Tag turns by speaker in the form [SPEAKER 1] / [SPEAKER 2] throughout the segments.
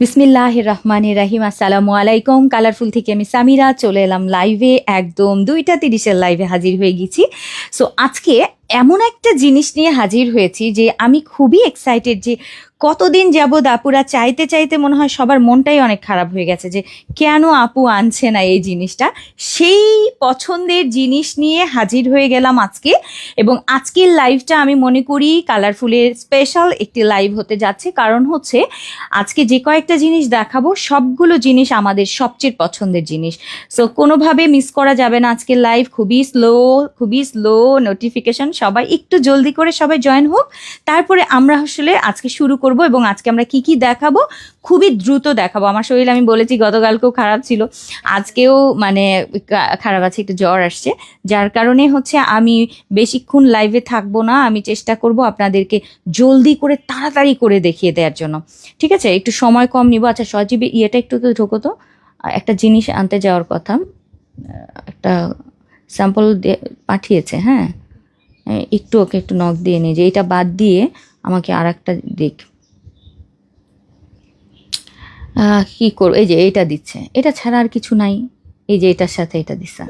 [SPEAKER 1] বিসমিল্লাহির রহমানির রহিম। আসসালামু আলাইকুম। কালারফুল থেকে আমি সামিরা চলে এলাম লাইভে, একদম 2টা 30-এর লাইভে হাজির হয়ে গেছি। সো আজকে এমন একটা জিনিস নিয়ে হাজির হয়েছি যে আমি খুবই এক্সাইটেড, যে কতদিন যাবৎ আপুরা চাইতে চাইতে মনে হয় সবার মনটাই অনেক খারাপ হয়ে গেছে যে কেন আপু আনছে না এই জিনিসটা। সেই পছন্দের জিনিস নিয়ে হাজির হয়ে গেলাম আজকে, এবং আজকের লাইভটা আমি মনে করি কালারফুলের স্পেশাল একটি লাইভ হতে যাচ্ছে। কারণ হচ্ছে আজকে যে কয়েকটা জিনিস দেখাবো সবগুলো জিনিস আমাদের সবচেয়ে পছন্দের জিনিস। সো কোনোভাবে মিস করা যাবে না আজকের লাইভ। খুবই স্লো নোটিফিকেশন, সবাই একটু জলদি করে সবাই জয়েন হোক, তারপরে আমরা আসলে আজকে শুরু করব। এবং আজকে আমরা কি কি দেখাবো খুবই দ্রুত দেখাবো। আমার শরীর আমি বলেছি গতকালকেও খারাপ ছিল, আজকেও মানে খারাপ আছে, একটু জ্বর আসছে, যার কারণে হচ্ছে আমি বেশিক্ষণ লাইভে থাকবো না। আমি চেষ্টা করব আপনাদেরকে জলদি করে তাড়াতাড়ি করে দেখিয়ে দেওয়ার জন্য, ঠিক আছে? একটু সময় কম নিব। আচ্ছা সজীবে ইয়েটা একটু তো ঢোকো তো, একটা জিনিস আনতে যাওয়ার কথা, একটা স্যাম্পল পাঠিয়েছে। হ্যাঁ, একটু ওকে একটু নক দিয়ে নিই যে এটা বাদ দিয়ে আমাকে আর একটা দিক। কি করবো, এই যে এইটা দিচ্ছে, এটা ছাড়া আর কিছু নাই। এই যে এটার সাথে এটা দিচ্ছে,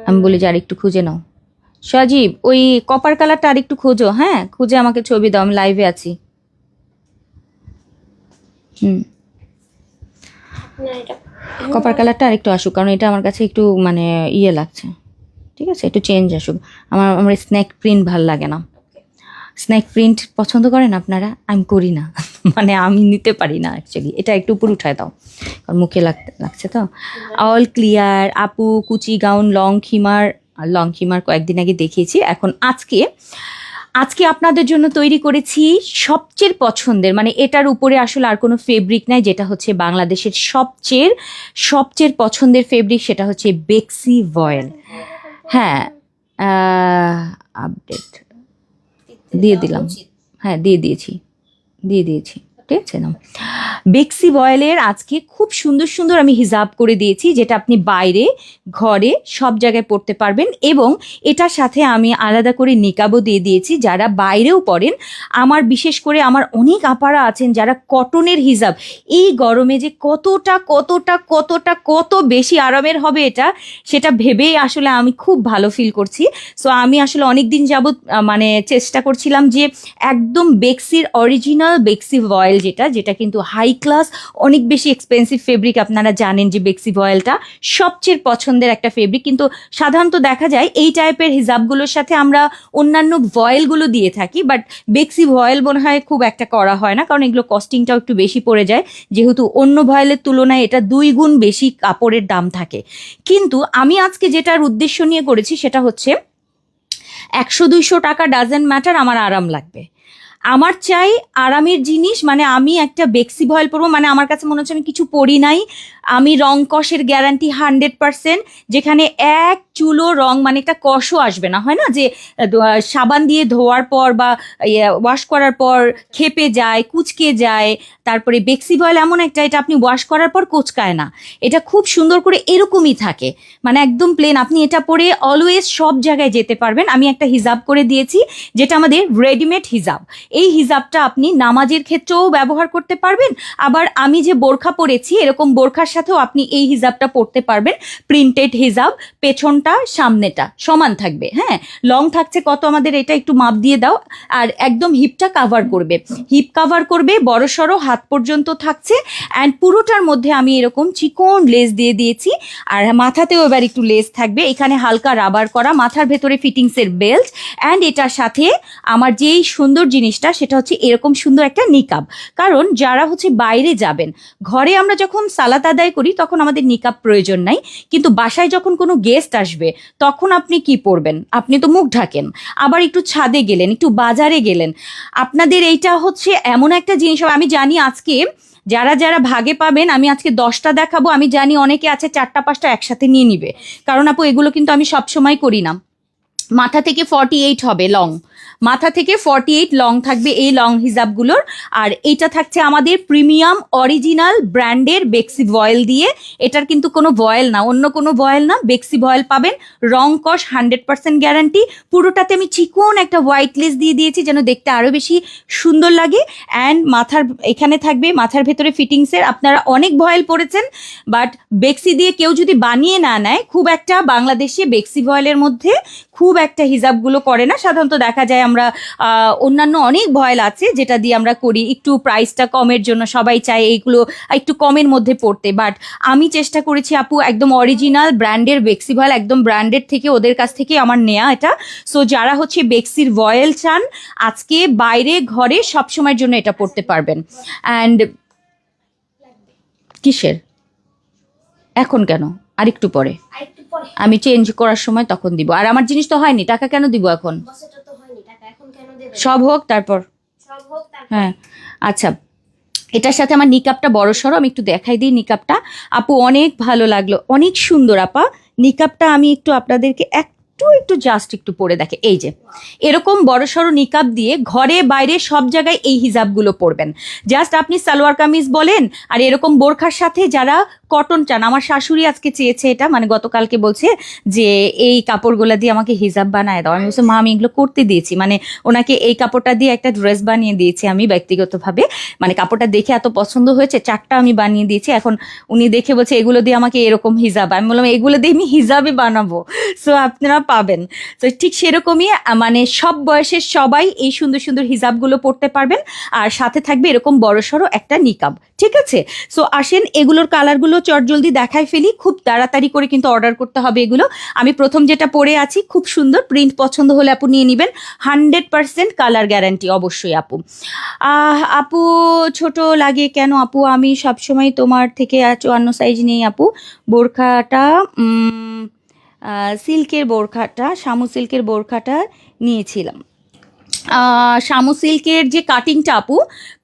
[SPEAKER 1] আমি বলি যে আর একটু খুঁজে নাও সজীব, ওই কপার কালারটা আর একটু খোঁজো। হ্যাঁ, খুঁজে আমাকে ছবি দাও, আমি লাইভে আছি। কপার কালারটা আর একটু আসুক, কারণ এটা আমার কাছে একটু মানে ইয়ে লাগছে। ঠিক আছে, একটু চেঞ্জ আসুক। আমার স্ন্যাক প্রিন্ট ভাল লাগে না। স্ন্যাক প্রিন্ট পছন্দ করেন আপনারা? আমি করি না মানে আমি নিতে পারি না অ্যাকচুয়ালি। এটা একটু উপর উঠায় দাও, কারণ মুখে লাগছে তো। অল ক্লিয়ার আপু, কুচি গাউন, লং খিমার কয়েকদিন আগে দেখিয়েছি। এখন আজকে আপনাদের জন্য তৈরি করেছি সবচেয়ে পছন্দের, মানে এটার উপরে আসলে আর কোনো ফেব্রিক নাই, যেটা হচ্ছে বাংলাদেশের সবচেয়ে পছন্দের ফেব্রিক, সেটা হচ্ছে বেক্সি ভয়েল। হ্যাঁ, আপডেট দিয়ে দিলাম। হ্যাঁ, দিয়ে দিয়েছি। ঠিক আছে না? বেক্সি ভয়েলের আজকে খুব সুন্দর সুন্দর আমি হিজাব করে দিয়েছি, যেটা আপনি বাইরে ঘরে সব জায়গায় পরতে পারবেন। এবং এটার সাথে আমি আলাদা করে নিকাবও দিয়ে দিয়েছি, যারা বাইরেও পরেন। আমার বিশেষ করে আমার অনেক আপারা আছেন যারা কটনের হিজাব, এই গরমে যে কত বেশি আরামের হবে এটা, সেটা ভেবেই আসলে আমি খুব ভালো ফিল করছি। সো আমি আসলে অনেক দিন যাবৎ মানে চেষ্টা করছিলাম যে একদম বেক্সির অরিজিনাল বেক্সি ভয়েল, যেটা কিন্তু হাই ক্লাস, অনেক বেশি এক্সপেন্সিভ ফেব্রিক। আপনারা জানেন যে বেক্সি ভয়েলটা সবচেয়ে পছন্দের একটা ফেব্রিক, কিন্তু সাধারণত দেখা যায় এই টাইপের হিজাবগুলোর সাথে আমরা অন্যান্য ভয়েলগুলো দিয়ে থাকি, বাট বেক্সি ভয়েল মনে হয় খুব একটা করা হয় না, কারণ এগুলো কস্টিংটাও একটু বেশি পড়ে যায়, যেহেতু অন্য ভয়েলের তুলনায় এটা 2 গুণ বেশি কাপড়ের দাম থাকে। কিন্তু আমি আজকে যেটার উদ্দেশ্য নিয়ে করেছি সেটা হচ্ছে 100-200 টাকা ডাজেন্ট ম্যাটার, আমার আরাম লাগবে। আমার চাই আরামের জিনিস। মানে আমি একটা বেক্সি ভয়েল পরবো, মানে আমার কাছে মনে হচ্ছে আমি কিছু পরি নাই। আমি রং কষের গ্যারান্টি 100%, যেখানে এক চুলো রং মানে একটা কষও আসবে না। হয় না যে সাবান দিয়ে ধোয়ার পর বা ওয়াশ করার পর খেপে যায়, কুচকে যায়, তারপরে বেক্সি ভয়েল এমন একটা, এটা আপনি ওয়াশ করার পর কুচকায় না, এটা খুব সুন্দর করে এরকমই থাকে, মানে একদম প্লেন। আপনি এটা পরে অলওয়েজ সব জায়গায় যেতে পারবেন। আমি একটা হিজাব করে দিয়েছি, যেটা আমাদের রেডিমেড হিজাব। এই হিজাবটা আপনি নামাজের ক্ষেত্রেও ব্যবহার করতে পারবেন, আবার আমি যে বোরখা পরেছি এরকম বোরখার সাথেও আপনি এই হিজাবটা পরতে পারবেন। প্রিন্টেড হিজাব, পেছনটা সামনেটা সমান থাকবে। হ্যাঁ, লং থাকছে কত আমাদের, এটা একটু মাপ দিয়ে দাও। আর একদম হিপটা কাভার করবে, হিপ কাভার করবে, বড় সড়ো হাত পর্যন্ত থাকছে। অ্যান্ড পুরোটার মধ্যে আমি এরকম চিকন লেস দিয়ে দিয়েছি, আর মাথাতেও এবার একটু লেস থাকবে। এখানে হালকা রাবার করা, মাথার ভেতরে ফিটিংসের বেল্ট। অ্যান্ড এটার সাথে আমার যেই সুন্দর জিনিসটা সেটা হচ্ছে এরকম সুন্দর একটা নিকাব। কারণ যারা হচ্ছে বাইরে যাবেন, ঘরে আমরা যখন সালাত আদায় করি তখন আমাদের নিকাব প্রয়োজন নাই, কিন্তু বাসায় যখন কোনো গেস্ট আসবে তখন আপনি কি পরবেন? আপনি তো মুখ ঢাকেন। আবার একটু ছাদে গেলেন, একটু বাজারে গেলেন, আপনাদের এইটা হচ্ছে এমন একটা জিনিস। আমি জানি আজকে যারা ভাগে পাবেন, আমি আজকে 10টা দেখাবো। আমি জানি অনেকে আছে 4টা-5টা একসাথে নিয়ে নিবে, কারণ আপু এগুলো কিন্তু আমি সবসময় করি না। মাথা থেকে 48 হবে লং, মাথা থেকে 48 লং থাকবে এই লং হিজাবগুলোর। আর এইটা থাকছে আমাদের প্রিমিয়াম অরিজিনাল ব্র্যান্ডের বেক্সি ভয়েল দিয়ে। এটার কিন্তু কোনো ভয়েল না, অন্য কোনো ভয়েল না, বেক্সি ভয়েল পাবেন। রং কস 100% গ্যারান্টি। পুরোটাতে আমি চিকন একটা হোয়াইট লেস দিয়ে দিয়েছি যেন দেখতে আরো বেশি সুন্দর লাগে। অ্যান্ড মাথার এখানে থাকবে মাথার ভেতরে ফিটিংসের। আপনারা অনেক ভয়েল পরেছেন, বাট বেক্সি দিয়ে কেউ যদি বানিয়ে না নেয়, খুব একটা বাংলাদেশে বেক্সি ভয়েলের মধ্যে খুব একটা হিজাবগুলো করে না। সাধারণত দেখা যায় আমরা অন্যান্য অনেক ভয়েল আছে যেটা দিয়ে আমরা করি, একটু প্রাইসটা কমের জন্য সবাই চায় এইগুলো একটু কমের মধ্যে পড়তে। বাট আমি চেষ্টা করেছি আপু একদম অরিজিনাল ব্র্যান্ডের বেক্সি ভয়েল, একদম ব্র্যান্ডেড থেকে ওদের কাছ থেকে আমার নেয়া এটা। সো যারা হচ্ছে বেক্সির ভয়েল চান, আজকে বাইরে ঘরে সবসময়ের জন্য এটা পড়তে পারবেন। অ্যান্ড কিসের এখন কেন, আরেকটু পরে আমি চেঞ্জ করার সময় তখন দিব। আর আমার জিনিস তো হয়নি, টাকা কেন দিব এখন? সব হোক তারপর। হ্যাঁ আচ্ছা, এটার সাথে আমার নিকাবটা বড় সড়ো, আমি একটু দেখাই দিই নিকাবটা। আপু অনেক ভালো লাগলো, অনেক সুন্দর আপা নিকাবটা। আমি একটু আপনাদেরকে একটু জাস্ট একটু পরে দেখে, এই যে এরকম বড় সড়ো নিকাব দিয়ে ঘরে বাইরে সব জায়গায় এই হিজাবগুলো পরবেন। জাস্ট আপনি সালোয়ার কামিজ বলেন আর এরকম বোরখার সাথে যারা কটন চান, আমার শাশুড়ি আজকে চেয়েছে এটা, মানে গতকালকে বলছে যে এই কাপড়গুলো দিয়ে আমাকে হিজাব বানায় দাও। আমি বলছি মা আমি এগুলো করতে দিয়েছি, মানে ওনাকে এই কাপড়টা দিয়ে একটা ড্রেস বানিয়ে দিয়েছি আমি ব্যক্তিগতভাবে, মানে কাপড়টা দেখে এত পছন্দ হয়েছে, 4টা আমি বানিয়ে দিয়েছি। এখন উনি দেখে বলছে এগুলো দিয়ে আমাকে এরকম হিজাব, আমি বললাম এগুলো দিয়ে আমি হিজাবে বানাবো। সো আপনারা পাবেন। তো ঠিক সেরকমই মানে সব বয়সের সবাই এই সুন্দর সুন্দর হিজাবগুলো পরতে পারবেন। আর সাথে থাকবে এরকম বড়সড় একটা নিকাব, ঠিক আছে? সো আসেন এগুলোর কালারগুলো চটজলদি দেখাই ফেলি, খুব তাড়াতাড়ি করে কিন্তু অর্ডার করতে হবে এগুলো। আমি প্রথম যেটা পরে আছি খুব সুন্দর, প্রিন্ট পছন্দ হলে আপু নিয়ে নেবেন, 100% কালার গ্যারান্টি অবশ্যই আপু। আপু ছোট লাগে কেন আপু? আমি সবসময় তোমার থেকে 54 সাইজ নেই আপু। বোরখাটা সিল্কের বোরখাটা, শামু সিল্কের বোরখাটা নিয়েছিলাম। শামু সিল্কের যে কাটিংটা আপু,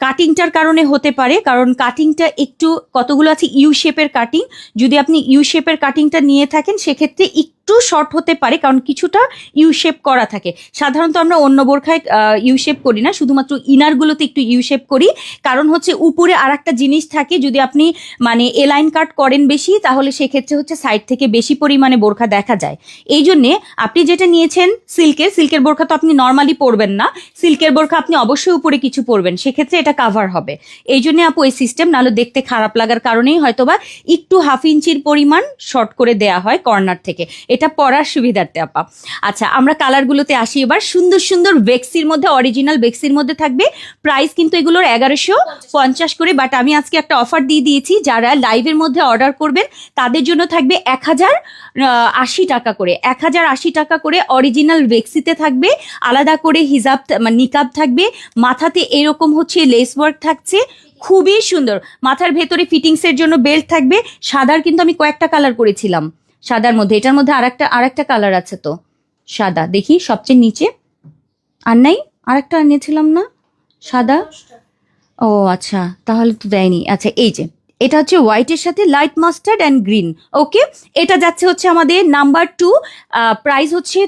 [SPEAKER 1] কাটিংটার কারণে হতে পারে, কারণ কাটিংটা একটু কতগুলো আছে ইউ শেপের কাটিং। যদি আপনি ইউ শেপের কাটিংটা নিয়ে থাকেন সেক্ষেত্রে একটু শর্ট হতে পারে, কারণ কিছুটা ইউ শেপ করা থাকে। সাধারণত আমরা অন্য বোরখায় ইউ শেপ করি না, শুধুমাত্র ইনারগুলোতে একটু ইউ শেপ করি। কারণ হচ্ছে উপরে আর একটা জিনিস থাকে, যদি আপনি মানে এলাইন কাট করেন বেশি তাহলে সেক্ষেত্রে হচ্ছে সাইড থেকে বেশি পরিমাণে বোরখা দেখা যায়। এই জন্যে আপনি যেটা নিয়েছেন সিল্কের বোরখা তো আপনি নর্মালি পরবেন না, সিল্কের বোরখা আপনি অবশ্যই উপরে কিছু পরবেন, সেক্ষেত্রে এটা কাভার হবে। এই জন্য আপু এই সিস্টেম, নাহলে দেখতে খারাপ লাগার কারণেই হয়তোবা একটু 1/2 ইঞ্চির পরিমাণ শর্ট করে দেয়া হয় কর্নার থেকে, এটা পরার সুবিধার্থে আপা। আচ্ছা আমরা কালারগুলোতে আসি এবার। সুন্দর সুন্দর বেক্সির মধ্যে, অরিজিনাল বেক্সির মধ্যে থাকবে। প্রাইস কিন্তু এগুলোর 1150 করে, বাট আমি আজকে একটা অফার দিয়ে দিয়েছি, যারা লাইভের মধ্যে অর্ডার করবেন তাদের জন্য থাকবে 1080 টাকা করে। 1080 টাকা করে অরিজিনাল বেক্সিতে থাকবে, আলাদা করে হিজাব নিকাব থাকবে, মাথাতে এরকম হচ্ছে লেস ওয়ার্ক থাকছে, খুবই সুন্দর। মাথার ভেতরে ফিটিংসের জন্য বেল্ট থাকবে। সাদার কিন্তু আমি কয়েকটা কালার করেছিলাম, সাদার মধ্যে এটার মধ্যে আরেকটা কালার আছে তো সাদা, দেখি সবচেয়ে নিচে আর নাই, আরেকটা আনিয়েছিলাম না সাদা? ও আচ্ছা তাহলে তো দেয়নি। আচ্ছা এই যে এটা হচ্ছে হোয়াইটের সাথে লাইট মাস্টার্ড অ্যান্ড গ্রিন। ওকে, এটা যাচ্ছে হচ্ছে আমাদের নাম্বার 2। প্রাইস হচ্ছে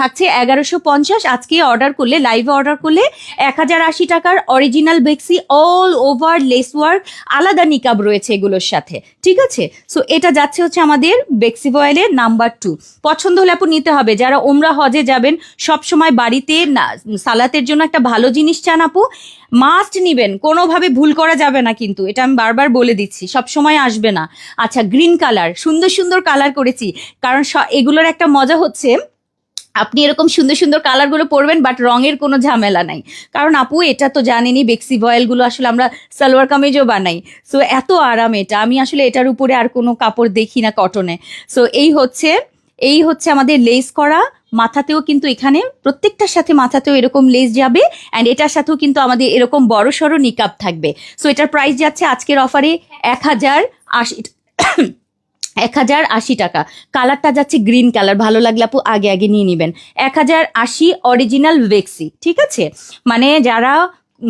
[SPEAKER 1] থাকছে 1150। আজকে অর্ডার করলে, লাইভে অর্ডার করলে 1080 টাকার অরিজিনাল বেক্সি, অল ওভার লেস ওয়ার্ক, আলাদা নিকাব রয়েছে এগুলোর সাথে, ঠিক আছে? সো এটা যাচ্ছে হচ্ছে আমাদের বেক্সি ভয়েলের নাম্বার 2। পছন্দ হলে আপু নিতে হবে। যারা ওমরা হজে যাবেন, সব সময় বাড়িতে সালাতের জন্য একটা ভালো জিনিস চান আপু, মাস্ট নিবেন, কোনোভাবে ভুল করা যাবে না কিন্তু, এটা আমি বারবার বলে দিচ্ছি, সব সময় আসবে না। আচ্ছা গ্রিন কালার, সুন্দর সুন্দর কালার করেছি, কারণ এগুলোর একটা মজা হচ্ছে আপনি এরকম সুন্দর সুন্দর কালারগুলো পরবেন, বাট রঙের কোনো ঝামেলা নাই। কারণ আপু এটা তো জানেনই, বেক্সি ভয়েলগুলো আসলে আমরা সালোয়ার কামিজও বানাই। সো এত আরাম এটা, আমি আসলে এটার উপরে আর কোনো কাপড় দেখি না কটনে। সো এই হচ্ছে আমাদের লেস করা। মাথাতেও কিন্তু এখানে প্রত্যেকটার সাথে মাথাতেও এরকম লেস যাবে, অ্যান্ড এটার সাথেও কিন্তু আমাদের এরকম বড় সড়ো নিকাব থাকবে। সো এটার প্রাইস যাচ্ছে আজকের অফারে 1080 টাকা। কালারটা যাচ্ছে গ্রিন কালার, ভালো লাগলে আপু আগে নিয়ে নেবেন। 1080 অরিজিনাল বেক্সি, ঠিক আছে? মানে যারা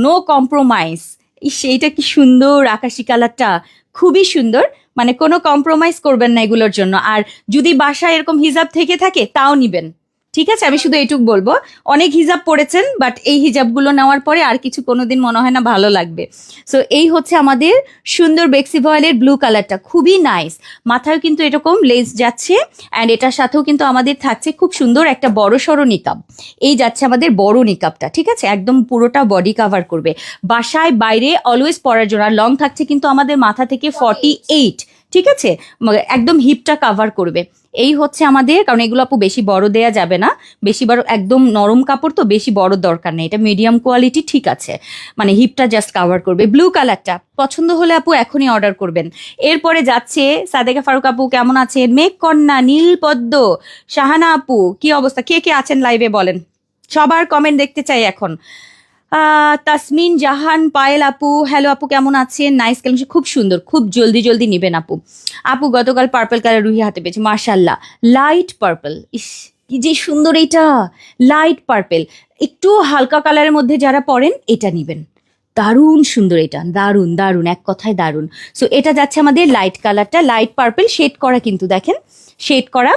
[SPEAKER 1] নো কম্প্রোমাইজ, সেইটা কি সুন্দর আকাশি কালারটা, খুবই সুন্দর, মানে কোনো কম্প্রোমাইজ করবেন না এগুলোর জন্য। আর যদি বাসায় এরকম হিজাব থেকে থাকে তাও নিবেন, ঠিক আছে, আমি শুধু এইটুক বলবো, অনেক হিজাব পড়েছেন বাট এই হিজাবগুলো নেওয়ার পরে আর কিছু কোনোদিন মনে হয় না ভালো লাগবে। সো এই হচ্ছে আমাদের সুন্দর বেক্সি ভয়েলের ব্লু কালারটা, খুবই নাইস। মাথায় কিন্তু এরকম লেস যাচ্ছে অ্যান্ড এটার সাথেও কিন্তু আমাদের থাকছে খুব সুন্দর একটা বড় সড়ো নিকাব। এই যাচ্ছে আমাদের বড় নিকাবটা, ঠিক আছে, একদম পুরোটা বডি কাভার করবে, বাসায় বাইরে অলওয়েজ পরার জন্য। আর লং থাকছে কিন্তু আমাদের মাথা থেকে 48, ঠিক আছে, একদম হিপটা কাভার করবে। এই হচ্ছে আমাদের, কারণ এগুলো আপু বেশি বড় দেয়া যাবে না, বেশি বড় একদম নরম কাপড় তো, বেশি বড় দরকার নেই, এটা মিডিয়াম কোয়ালিটি, ঠিক আছে, মানে হিপটা জাস্ট কাভার করবে। ব্লু কালারটা পছন্দ হলে আপু এখনই অর্ডার করবেন। এরপরে যাচ্ছে সাদেকা ফারুক আপু, কেমন আছেন? মেঘকন্যা, নীলপদ্ম, শাহানা আপু, কি অবস্থা? কে কে আছেন লাইভে বলেন, সবার কমেন্ট দেখতে চাই এখন। তাসমিন জাহান, পায়েল আপু, হ্যালো আপু, কেমন আছেন? নাইস কালেকশন, খুব সুন্দর, খুব জলদি জলদি নিবেন আপু। আপু গতকাল পার্পল কালার রুহি হাতে পেয়েছে, মার্শাল্লাহ, লাইট পার্পল, ইস কি যে সুন্দর এটা, লাইট পার্পল, একটু হালকা কালারের মধ্যে যারা পরেন এটা নিবেন, দারুণ সুন্দর, এটা দারুণ দারুণ, এক কথায় দারুণ। সো এটা যাচ্ছে আমাদের লাইট কালারটা, লাইট পার্পল শেড করা, কিন্তু দেখেন শেড করা।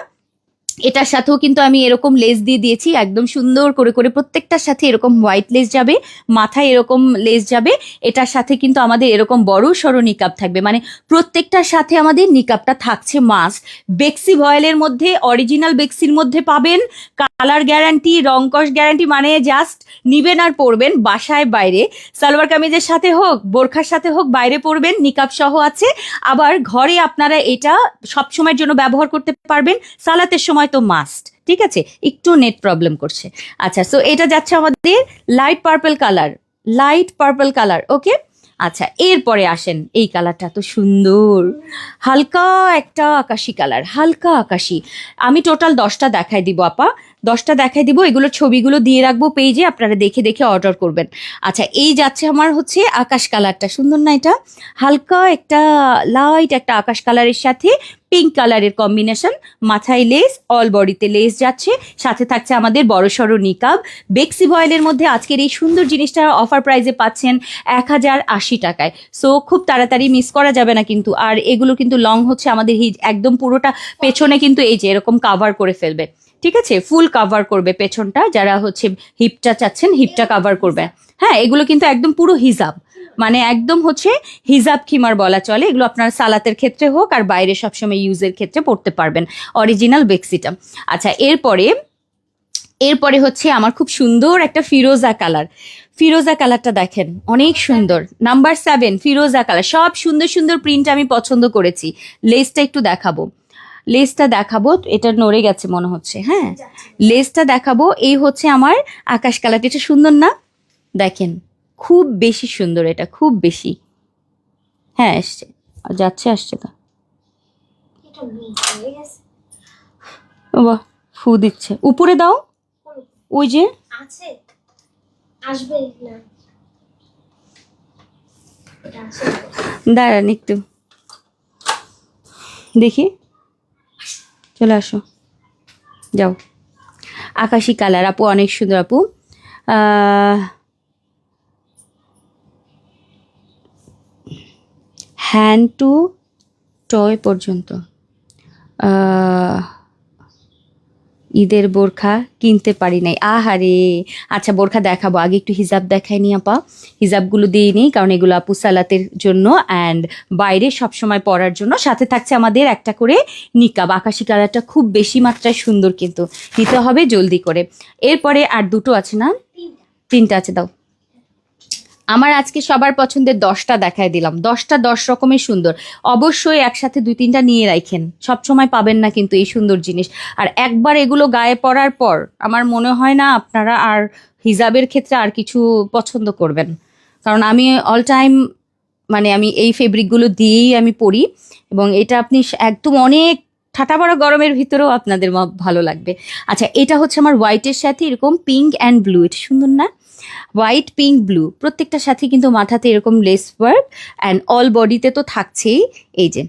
[SPEAKER 1] এটার সাথেও কিন্তু আমি এরকম লেস দিয়ে দিয়েছি, একদম সুন্দর করে করে প্রত্যেকটার সাথে এরকম হোয়াইট লেস যাবে, মাথায় এরকম লেস যাবে। এটার সাথে কিন্তু আমাদের এরকম বড় সড়ো নিকাব থাকবে, মানে প্রত্যেকটার সাথে আমাদের নিকাবটা থাকছে মাস্ট। বেক্সি ভয়েলের মধ্যে, অরিজিনাল বেক্সির মধ্যে পাবেন কালার গ্যারান্টি, রংকশ গ্যারান্টি, মানে জাস্ট নিবেন আর পরবেন বাসায় বাইরে, সালোয়ার কামিজের সাথে হোক, বোরখার সাথে হোক, বাইরে পরবেন, নিকাব সহ আছে। আবার ঘরে আপনারা এটা সবসময়ের জন্য ব্যবহার করতে পারবেন, সালাতের সময় তো মাস্ট, ঠিক আছে। একটু নেট প্রবলেম করছে, আচ্ছা। সো এটা যাচ্ছে আমাদের light purple colour, light purple colour, okay. আচ্ছা, এরপরে আসেন, এই কালারটা তো সুন্দর, হালকা একটা আকাশি কালার, হালকা আকাশি। আমি টোটাল 10টা দেখাই দিব আপা, 10টা দেখাই দিব, এগুলোর ছবিগুলো দিয়ে রাখবো পেজে, আপনারা দেখে দেখে অর্ডার করবেন। আচ্ছা, এই যাচ্ছে আমার হচ্ছে আকাশ কালারটা, সুন্দর না এটা? হালকা একটা লাইট একটা আকাশ কালারের সাথে পিঙ্ক কালারের কম্বিনেশন, মাথায় লেস, অল বডিতে লেস যাচ্ছে, সাথে থাকছে আমাদের বড়সড় নিকাব। বেক্সি ভয়েলের মধ্যে আজকের এই সুন্দর জিনিসটা অফার প্রাইসে পাচ্ছেন 1080 টাকায়। সো খুব তাড়াতাড়ি মিস করা যাবে না কিন্তু। আর এগুলো কিন্তু লং হচ্ছে আমাদের একদম পুরোটা পেছনে কিন্তু এই যে এরকম কাভার করে ফেলবে, ঠিক আছে, ফুল কাভার করবে পেছনটা, যারা হচ্ছে হিপটা চাচ্ছেন হিপটা কাভার করবে। হ্যাঁ, এগুলো কিন্তু একদম পুরো হিজাব, মানে একদম হচ্ছে হিজাব খিমার বলা চলে। এগুলো আপনার সালাতের ক্ষেত্রে হোক আর বাইরে সবসময় ইউজের ক্ষেত্রে পড়তে পারবেন, অরিজিনাল বেক্সিটা। আচ্ছা, এরপরে হচ্ছে আমার খুব সুন্দর একটা ফিরোজা কালার, ফিরোজা কালারটা দেখেন অনেক সুন্দর, নাম্বার 7 ফিরোজা কালার। সব সুন্দর সুন্দর প্রিন্ট আমি পছন্দ করেছি। লেসটা একটু দেখাবো, লেসটা দেখাবো, এটা নড়ে গেছে মনে হচ্ছে, হ্যাঁ লেসটা দেখাবো। এই হচ্ছে আমার আকাশ কালারটা, এটা সুন্দর না? দেখেন খুব বেশি সুন্দর, এটা খুব বেশি, হ্যাঁ আসছে, যাচ্ছে, আসছে তো, বাহ ফু দিচ্ছে, উপরে দাও, ওই যে
[SPEAKER 2] আছে, আসবে না,
[SPEAKER 1] দাঁড়ান একটু দেখি, চলে আসো, যাও। আকাশি কালার আপু, অনেক সুন্দর আপু। হ্যান্ড টু টয় পর্যন্ত। ঈদের বোরখা কিনতে পারি নাই, আহারে। আচ্ছা, বোরখা দেখাবো, আগে একটু হিজাব দেখাই নি আপা, হিজাবগুলো দিয়ে নিই, কারণ এগুলো আপু সালাতের জন্য অ্যান্ড বাইরে সবসময় পরার জন্য। সাথে থাকছে আমাদের একটা করে নিকাব, আকাশি কালারটা খুব বেশি মাত্রায় সুন্দর, কিন্তু নিতে হবে জলদি করে। এরপরে আর দুটো আছে না, 3টা আছে, দাও। আমার আজকে সবার পছন্দের 10টা দেখায় দিলাম, 10টা 10 রকমের সুন্দর। অবশ্যই একসাথে 2-3টা নিয়ে রাখেন, সবসময় পাবেন না কিন্তু এই সুন্দর জিনিস। আর একবার এগুলো গায়ে পরার পর আমার মনে হয় না আপনারা আর হিজাবের ক্ষেত্রে আর কিছু পছন্দ করবেন, কারণ আমি অল টাইম মানে আমি এই ফেব্রিকগুলো দিয়েই আমি পরি, এবং এটা আপনি একদম অনেক ঠাটা পড়া গরমের ভিতরেও আপনাদের ভালো লাগবে। আচ্ছা, এটা হচ্ছে আমার হোয়াইটের সাথে এরকম পিঙ্ক অ্যান্ড ব্লু, এটা সুন্দর না? হোয়াইট পিঙ্ক ব্লু, প্রত্যেকটার সাথে কিন্তু মাথাতে এরকম লেস ওয়ার্ক অ্যান্ড অল বডিতে তো থাকছেই, এই যে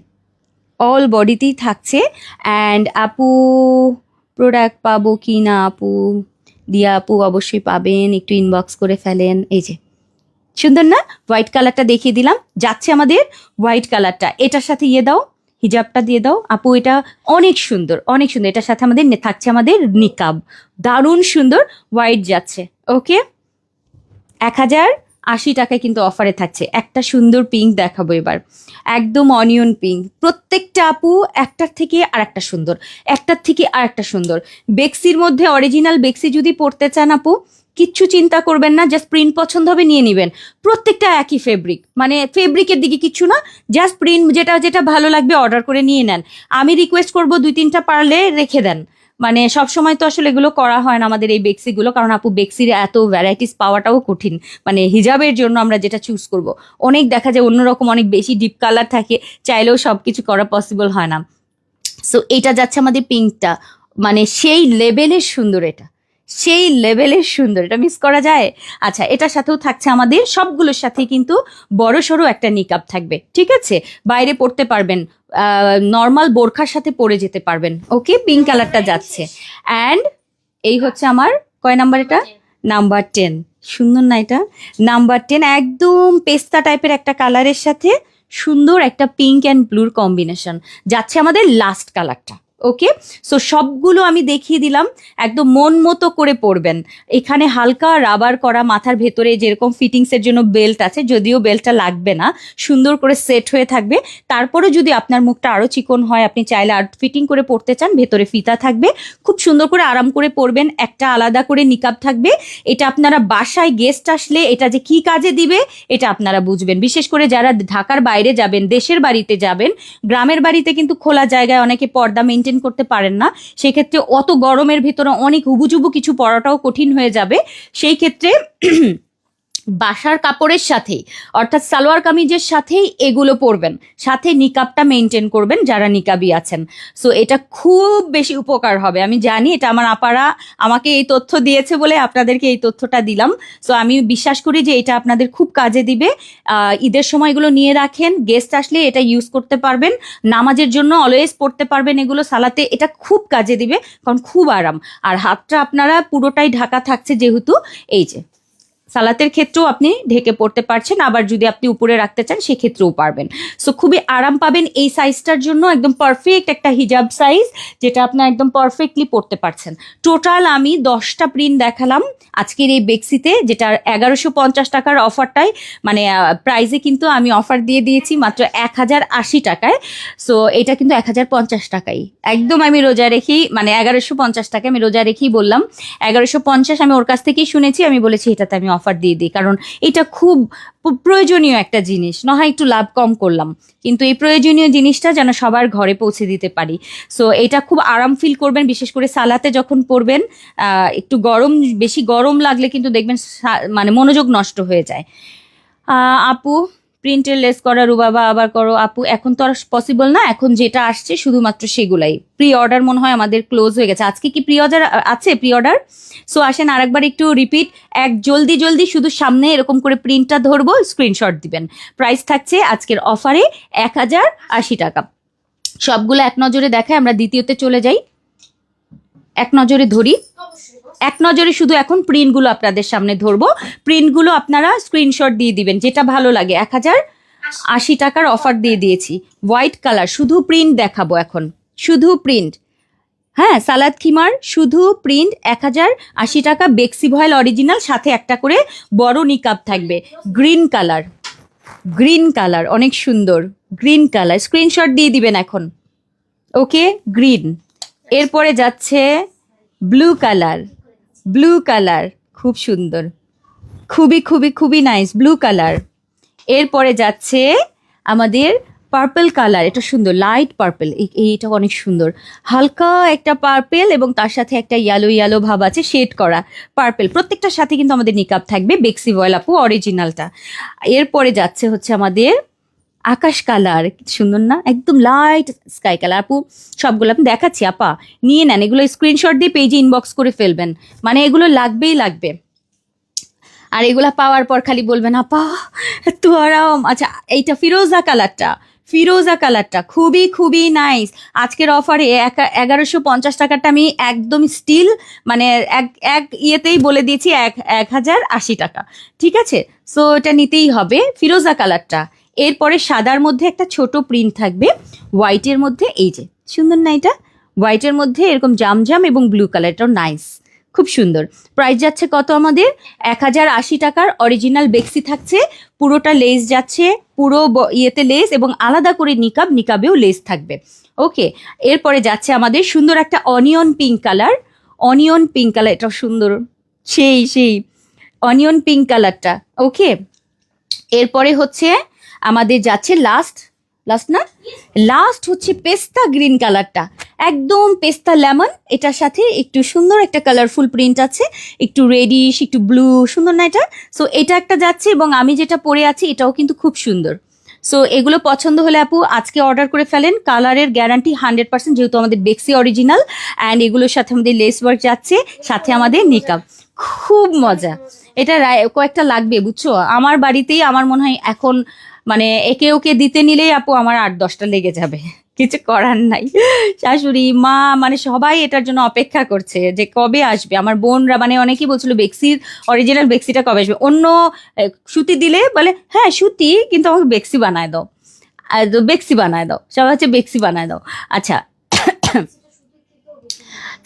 [SPEAKER 1] অল বডিতেই থাকছে। অ্যান্ড আপু প্রোডাক্ট পাবো কি না আপু? দিয়া আপু অবশ্যই পাবেন, একটু ইনবক্স করে ফেলেন। এই যে সুন্দর না? হোয়াইট কালারটা দেখিয়ে দিলাম, যাচ্ছে আমাদের হোয়াইট কালারটা, এটার সাথে ইয়ে দাও, হিজাবটা দিয়ে দাও আপু, এটা অনেক সুন্দর, অনেক সুন্দর। এটার সাথে আমাদের থাকছে আমাদের নিকাব, দারুণ সুন্দর হোয়াইট যাচ্ছে। ওকে, 1080 টাকায় কিন্তু অফারে থাকছে। একটা সুন্দর পিঙ্ক দেখাবো এবার, একদম অনিয়ন পিঙ্ক। প্রত্যেকটা আপু একটার থেকে আর একটা সুন্দর, একটার থেকে আর একটা সুন্দর। বেক্সির মধ্যে অরিজিনাল বেক্সি যদি পড়তে চান আপু, কিচ্ছু চিন্তা করবেন না, জাস্ট প্রিন্ট পছন্দ হবে নিয়ে নেবেন। প্রত্যেকটা একই ফেব্রিক, মানে ফেব্রিকের দিকে কিচ্ছু না, জাস্ট প্রিন্ট যেটা যেটা ভালো লাগবে অর্ডার করে নিয়ে নেন। আমি রিকোয়েস্ট করবো 2-3টা পারলে রেখে দেন, মানে সব সময় তো আসলে এগুলো করা হয় না আমাদের এই বেক্সিগুলো, কারণ আপু বেক্সির এত ভ্যারাইটিস পাওয়াটাও কঠিন। মানে হিজাবের জন্য আমরা যেটা চুজ করব, অনেক দেখা যায় অন্যরকম অনেক বেশি ডিপ কালার থাকে, চাইলেও সব কিছু করা পসিবল হয় না। সো এটা যাচ্ছে আমাদের পিঙ্কটা, মানে সেই লেভেলের সুন্দর, এটা সেই লেভেলের সুন্দর, এটা মিস করা যায়? আচ্ছা, এটার সাথেও থাকছে আমাদের সবগুলোর সাথেই কিন্তু বড় সড়ো একটা নিকাব থাকবে, ঠিক আছে? বাইরে পড়তে পারবেন, নর্মাল বোরখার সাথে পরে যেতে পারবেন। ওকে, পিঙ্ক কালারটা যাচ্ছে। অ্যান্ড এই হচ্ছে আমার কয় নাম্বার? এটা নাম্বার 10। সুন্দর না এটা? নাম্বার 10 একদম পেস্তা টাইপের একটা কালারের সাথে সুন্দর একটা পিঙ্ক অ্যান্ড ব্লুর কম্বিনেশন যাচ্ছে আমাদের লাস্ট কালারটা। ওকে, সো সবগুলো আমি দেখিয়ে দিলাম, একদম মন মতো করে পরবেন। এখানে হালকা রাবার করা, মাথার ভেতরে যেরকম ফিটিংসের জন্য বেল্ট আছে, যদিও বেল্টটা লাগবে না, সুন্দর করে সেট হয়ে থাকবে। তারপরে যদি আপনার মুখটা আরও চিকন হয়, আপনি চাইলে আর ফিটিং করে পরতে চান, ভেতরে ফিতা থাকবে, খুব সুন্দর করে আরাম করে পরবেন। একটা আলাদা করে নিকাব থাকবে, এটা আপনারা বাসায় গেস্ট আসলে এটা যে কি কাজে দিবে এটা আপনারা বুঝবেন। বিশেষ করে যারা ঢাকার বাইরে যাবেন, দেশের বাড়িতে যাবেন, গ্রামের বাড়িতে কিন্তু খোলা জায়গায় অনেকে পর্দা মেনটেন করতে পারেন না, সেক্ষেত্রে অত গরমের ভিতরে অনেক হুবুজুবু কিছু পরাটাও কঠিন হয়ে যাবে। সেই ক্ষেত্রে বাসার কাপড়ের সাথেই, অর্থাৎ সালোয়ার কামিজের সাথেই এগুলো পরবেন, সাথে নিকাবটা মেনটেন করবেন যারা নিকাবি আছেন। সো এটা খুব বেশি উপকার হবে, আমি জানি। এটা আমার আপারা আমাকে এই তথ্য দিয়েছে বলে আপনাদেরকে এই তথ্যটা দিলাম। সো আমি বিশ্বাস করি যে এটা আপনাদের খুব কাজে দিবে। ঈদের সময়গুলো নিয়ে রাখেন, গেস্ট আসলে এটা ইউজ করতে পারবেন, নামাজের জন্য অলওয়েজ পড়তে পারবেন এগুলো, সালাতে এটা খুব কাজে দিবে, কারণ খুব আরাম। আর হাতটা আপনারা পুরোটাই ঢাকা থাকছে, যেহেতু এই যে সালাতের ক্ষেত্রেও আপনি ঢেকে পড়তে পারছেন, আবার যদি আপনি উপরে রাখতে চান সেক্ষেত্রেও পারবেন। সো খুবই আরাম পাবেন। এই সাইজটার জন্য একদম পারফেক্ট একটা হিজাব সাইজ, যেটা আপনি একদম পারফেক্টলি পড়তে পারছেন। টোটাল আমি 10টা প্রিন্ট দেখালাম আজকের এই বেক্সিতে, যেটা 1150 টাকার অফারটাই, মানে প্রাইজে কিন্তু আমি অফার দিয়ে দিয়েছি মাত্র 1080 টাকায়। সো এটা কিন্তু 1050 টাকাই একদম আমি রোজা রেখেই, মানে 1150 টাকায় আমি রোজা রেখেই বললাম। 1150 আমি ওর কাছ থেকেই শুনেছি, আমি বলেছি এটাতে আমি অফার দিয়ে দিই, কারণ এটা খুব প্রয়োজনীয় একটা জিনিস। না হয় একটু লাভ কম করলাম, কিন্তু এই প্রয়োজনীয় জিনিসটা যেন সবার ঘরে পৌঁছে দিতে পারি। সো এটা খুব আরাম ফিল করবেন, বিশেষ করে সালাতে যখন পড়বেন। একটু বেশি গরম লাগলে কিন্তু দেখবেন মানে মনোযোগ নষ্ট হয়ে যায়। আপু প্রিন্টের লেস করা, রুবাবা আবার করো আপু, এখন তো আর পসিবল না, এখন যেটা আসছে শুধুমাত্র সেগুলাই। প্রি অর্ডার মনে হয় আমাদের ক্লোজ হয়ে গেছে। আজকে কি প্রি অর্ডার আছে? Pre order. সো আসেন আরেকবার একটু রিপিট, জলদি জলদি শুধু সামনে এরকম করে প্রিন্টটা ধরবো, স্ক্রিনশট দিবেন। প্রাইস থাকছে আজকের অফারে 1080 টাকা। সবগুলো এক নজরে দেখায়, আমরা দ্বিতীয়তে চলে যাই, এক নজরে ধরি। এক নজরে শুধু এখন প্রিন্টগুলো আপনাদের সামনে ধরবো, প্রিন্টগুলো আপনারা স্ক্রিনশট দিয়ে দিবেন যেটা ভালো লাগে। 1080 টাকার অফার দিয়ে দিয়েছি, হোয়াইট কালার, শুধু প্রিন্ট দেখাবো এখন, শুধু প্রিন্ট। হ্যাঁ, সালাদ খিমার শুধু প্রিন্ট, 1080 টাকা, বেক্সি ভয়েল অরিজিনাল, সাথে একটা করে বড় নিকাব থাকবে। গ্রিন কালার, গ্রিন কালার অনেক সুন্দর, গ্রিন কালার, স্ক্রিনশট দিয়ে দিবেন এখন। ওকে, গ্রিন। এরপরে যাচ্ছে ব্লু কালার, ব্লু কালার খুব সুন্দর, খুবই খুবই খুবই নাইস ব্লু কালার। এরপরে যাচ্ছে আমাদের পার্পল কালার, এটা সুন্দর, লাইট পার্পল, এইটা অনেক সুন্দর, হালকা একটা পার্পল এবং তার সাথে একটা ইয়েলো ইয়েলো ভাব আছে, শেড করা পার্পল। প্রত্যেকটার সাথে কিন্তু আমাদের নিকাব থাকবে, বেক্সি ভয়েল আপু অরিজিনালটা। এরপরে যাচ্ছে হচ্ছে আমাদের আকাশ কালার, সুন্দর না? একদম লাইট স্কাই কালার। আপু সবগুলো আপনি দেখাচ্ছি, আপা নিয়ে নেন, এগুলো স্ক্রিনশট দিয়ে পেজে ইনবক্স করে ফেলবেন, মানে এগুলো লাগবেই লাগবে। আর এগুলা পাওয়ার পর খালি বলবেন আপা এত আরাম। আচ্ছা, এইটা ফিরোজা কালারটা, ফিরোজা কালারটা খুবই খুবই নাইস। আজকের অফারে 1150 টাকাটা আমি একদম স্টিল, মানে এক ইয়েতেই বলে দিয়েছি 1080 টাকা, ঠিক আছে? সো এটা নিতেই হবে ফিরোজা কালারটা। এরপরে সাদার মধ্যে একটা ছোট প্রিন্ট থাকবে, হোয়াইটের মধ্যে এই যে সুন্দর না এটা, হোয়াইটের মধ্যে এরকম জাম এবং ব্লু কালার, এটাও নাইস, খুব সুন্দর। প্রাইস যাচ্ছে কত আমাদের? 1080 টাকার অরিজিনাল বেক্সি থাকছে, পুরোটা লেস যাচ্ছে, পুরো ইয়েতে লেস এবং আলাদা করে নিকাবেও লেস থাকবে। ওকে, এরপরে যাচ্ছে আমাদের সুন্দর একটা অনিয়ন পিঙ্ক কালার, এটাও সুন্দর, সেই অনিয়ন পিঙ্ক কালারটা। ওকে, এরপরে হচ্ছে আমাদের যাচ্ছে লাস্ট হচ্ছে পেস্তা গ্রিন কালারটা, একদম পেস্তা লেমন, এটার সাথে একটু সুন্দর একটা কালারফুল প্রিন্ট আছে, একটু রেডিশ একটু ব্লু, সুন্দর না এটা? সো এটা একটা যাচ্ছে, এবং আমি যেটা পরে আছি এটাও কিন্তু খুব সুন্দর। সো এগুলো পছন্দ হলে আপু আজকে অর্ডার করে ফেলেন, কালারের গ্যারান্টি 100%, যেহেতু আমাদের বেক্সি অরিজিনাল, অ্যান্ড এগুলোর সাথে আমাদের লেস ওয়ার্ক যাচ্ছে, সাথে আমাদের নিকাব, খুব মজা। এটা কয়েকটা লাগবে বুঝছো, আমার বাড়িতেই আমার মনে হয় এখন মানে একে ওকে দিতে নিলেই আপু আমার 8-10টা লেগে যাবে, কিছু করার নাই। শাশুড়ি মা মানে সবাই এটার জন্য অপেক্ষা করছে যে কবে আসবে। আমার বোনরা মানে অনেকেই বলছিল অরিজিনাল বেক্সিটা কবে আসবে, অন্য সুতি দিলে বলে হ্যাঁ সুতি, কিন্তু আমাকে বেক্সি বানায় দাও, সবাই হচ্ছে বেক্সি বানায় দাও। আচ্ছা,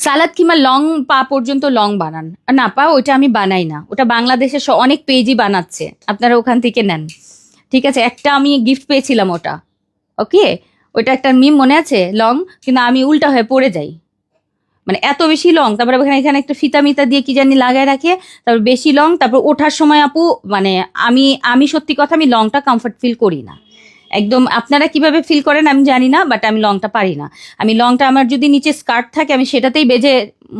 [SPEAKER 1] সালাদ কিমা লং পা পর্যন্ত লং বানান না, পা ওইটা আমি বানাই না, ওটা বাংলাদেশে অনেক পেজই বানাচ্ছে, আপনারা ওখান থেকে নেন, ঠিক আছে? একটা আমি গিফট পেয়েছিলাম ওটা, ওকে, ওইটা একটা মিম মনে আছে, লং, কিন্তু আমি উল্টা হয়ে পড়ে যাই, মানে এত বেশি লং, তারপরে এখানে একটা ফিতা মিতা দিয়ে কি জানি লাগায় রাখে, তারপর বেশি লং, তারপর ওঠার সময় আপু মানে আমি সত্যি কথা আমি লংটা কমফর্ট ফিল করি না একদম। আপনারা কিভাবে ফিল করেন আমি জানি না, বাট আমি লংটা পারি না। আমি লংটা, আমার যদি নিচে স্কার্ট থাকে আমি সেটাতেই বেজে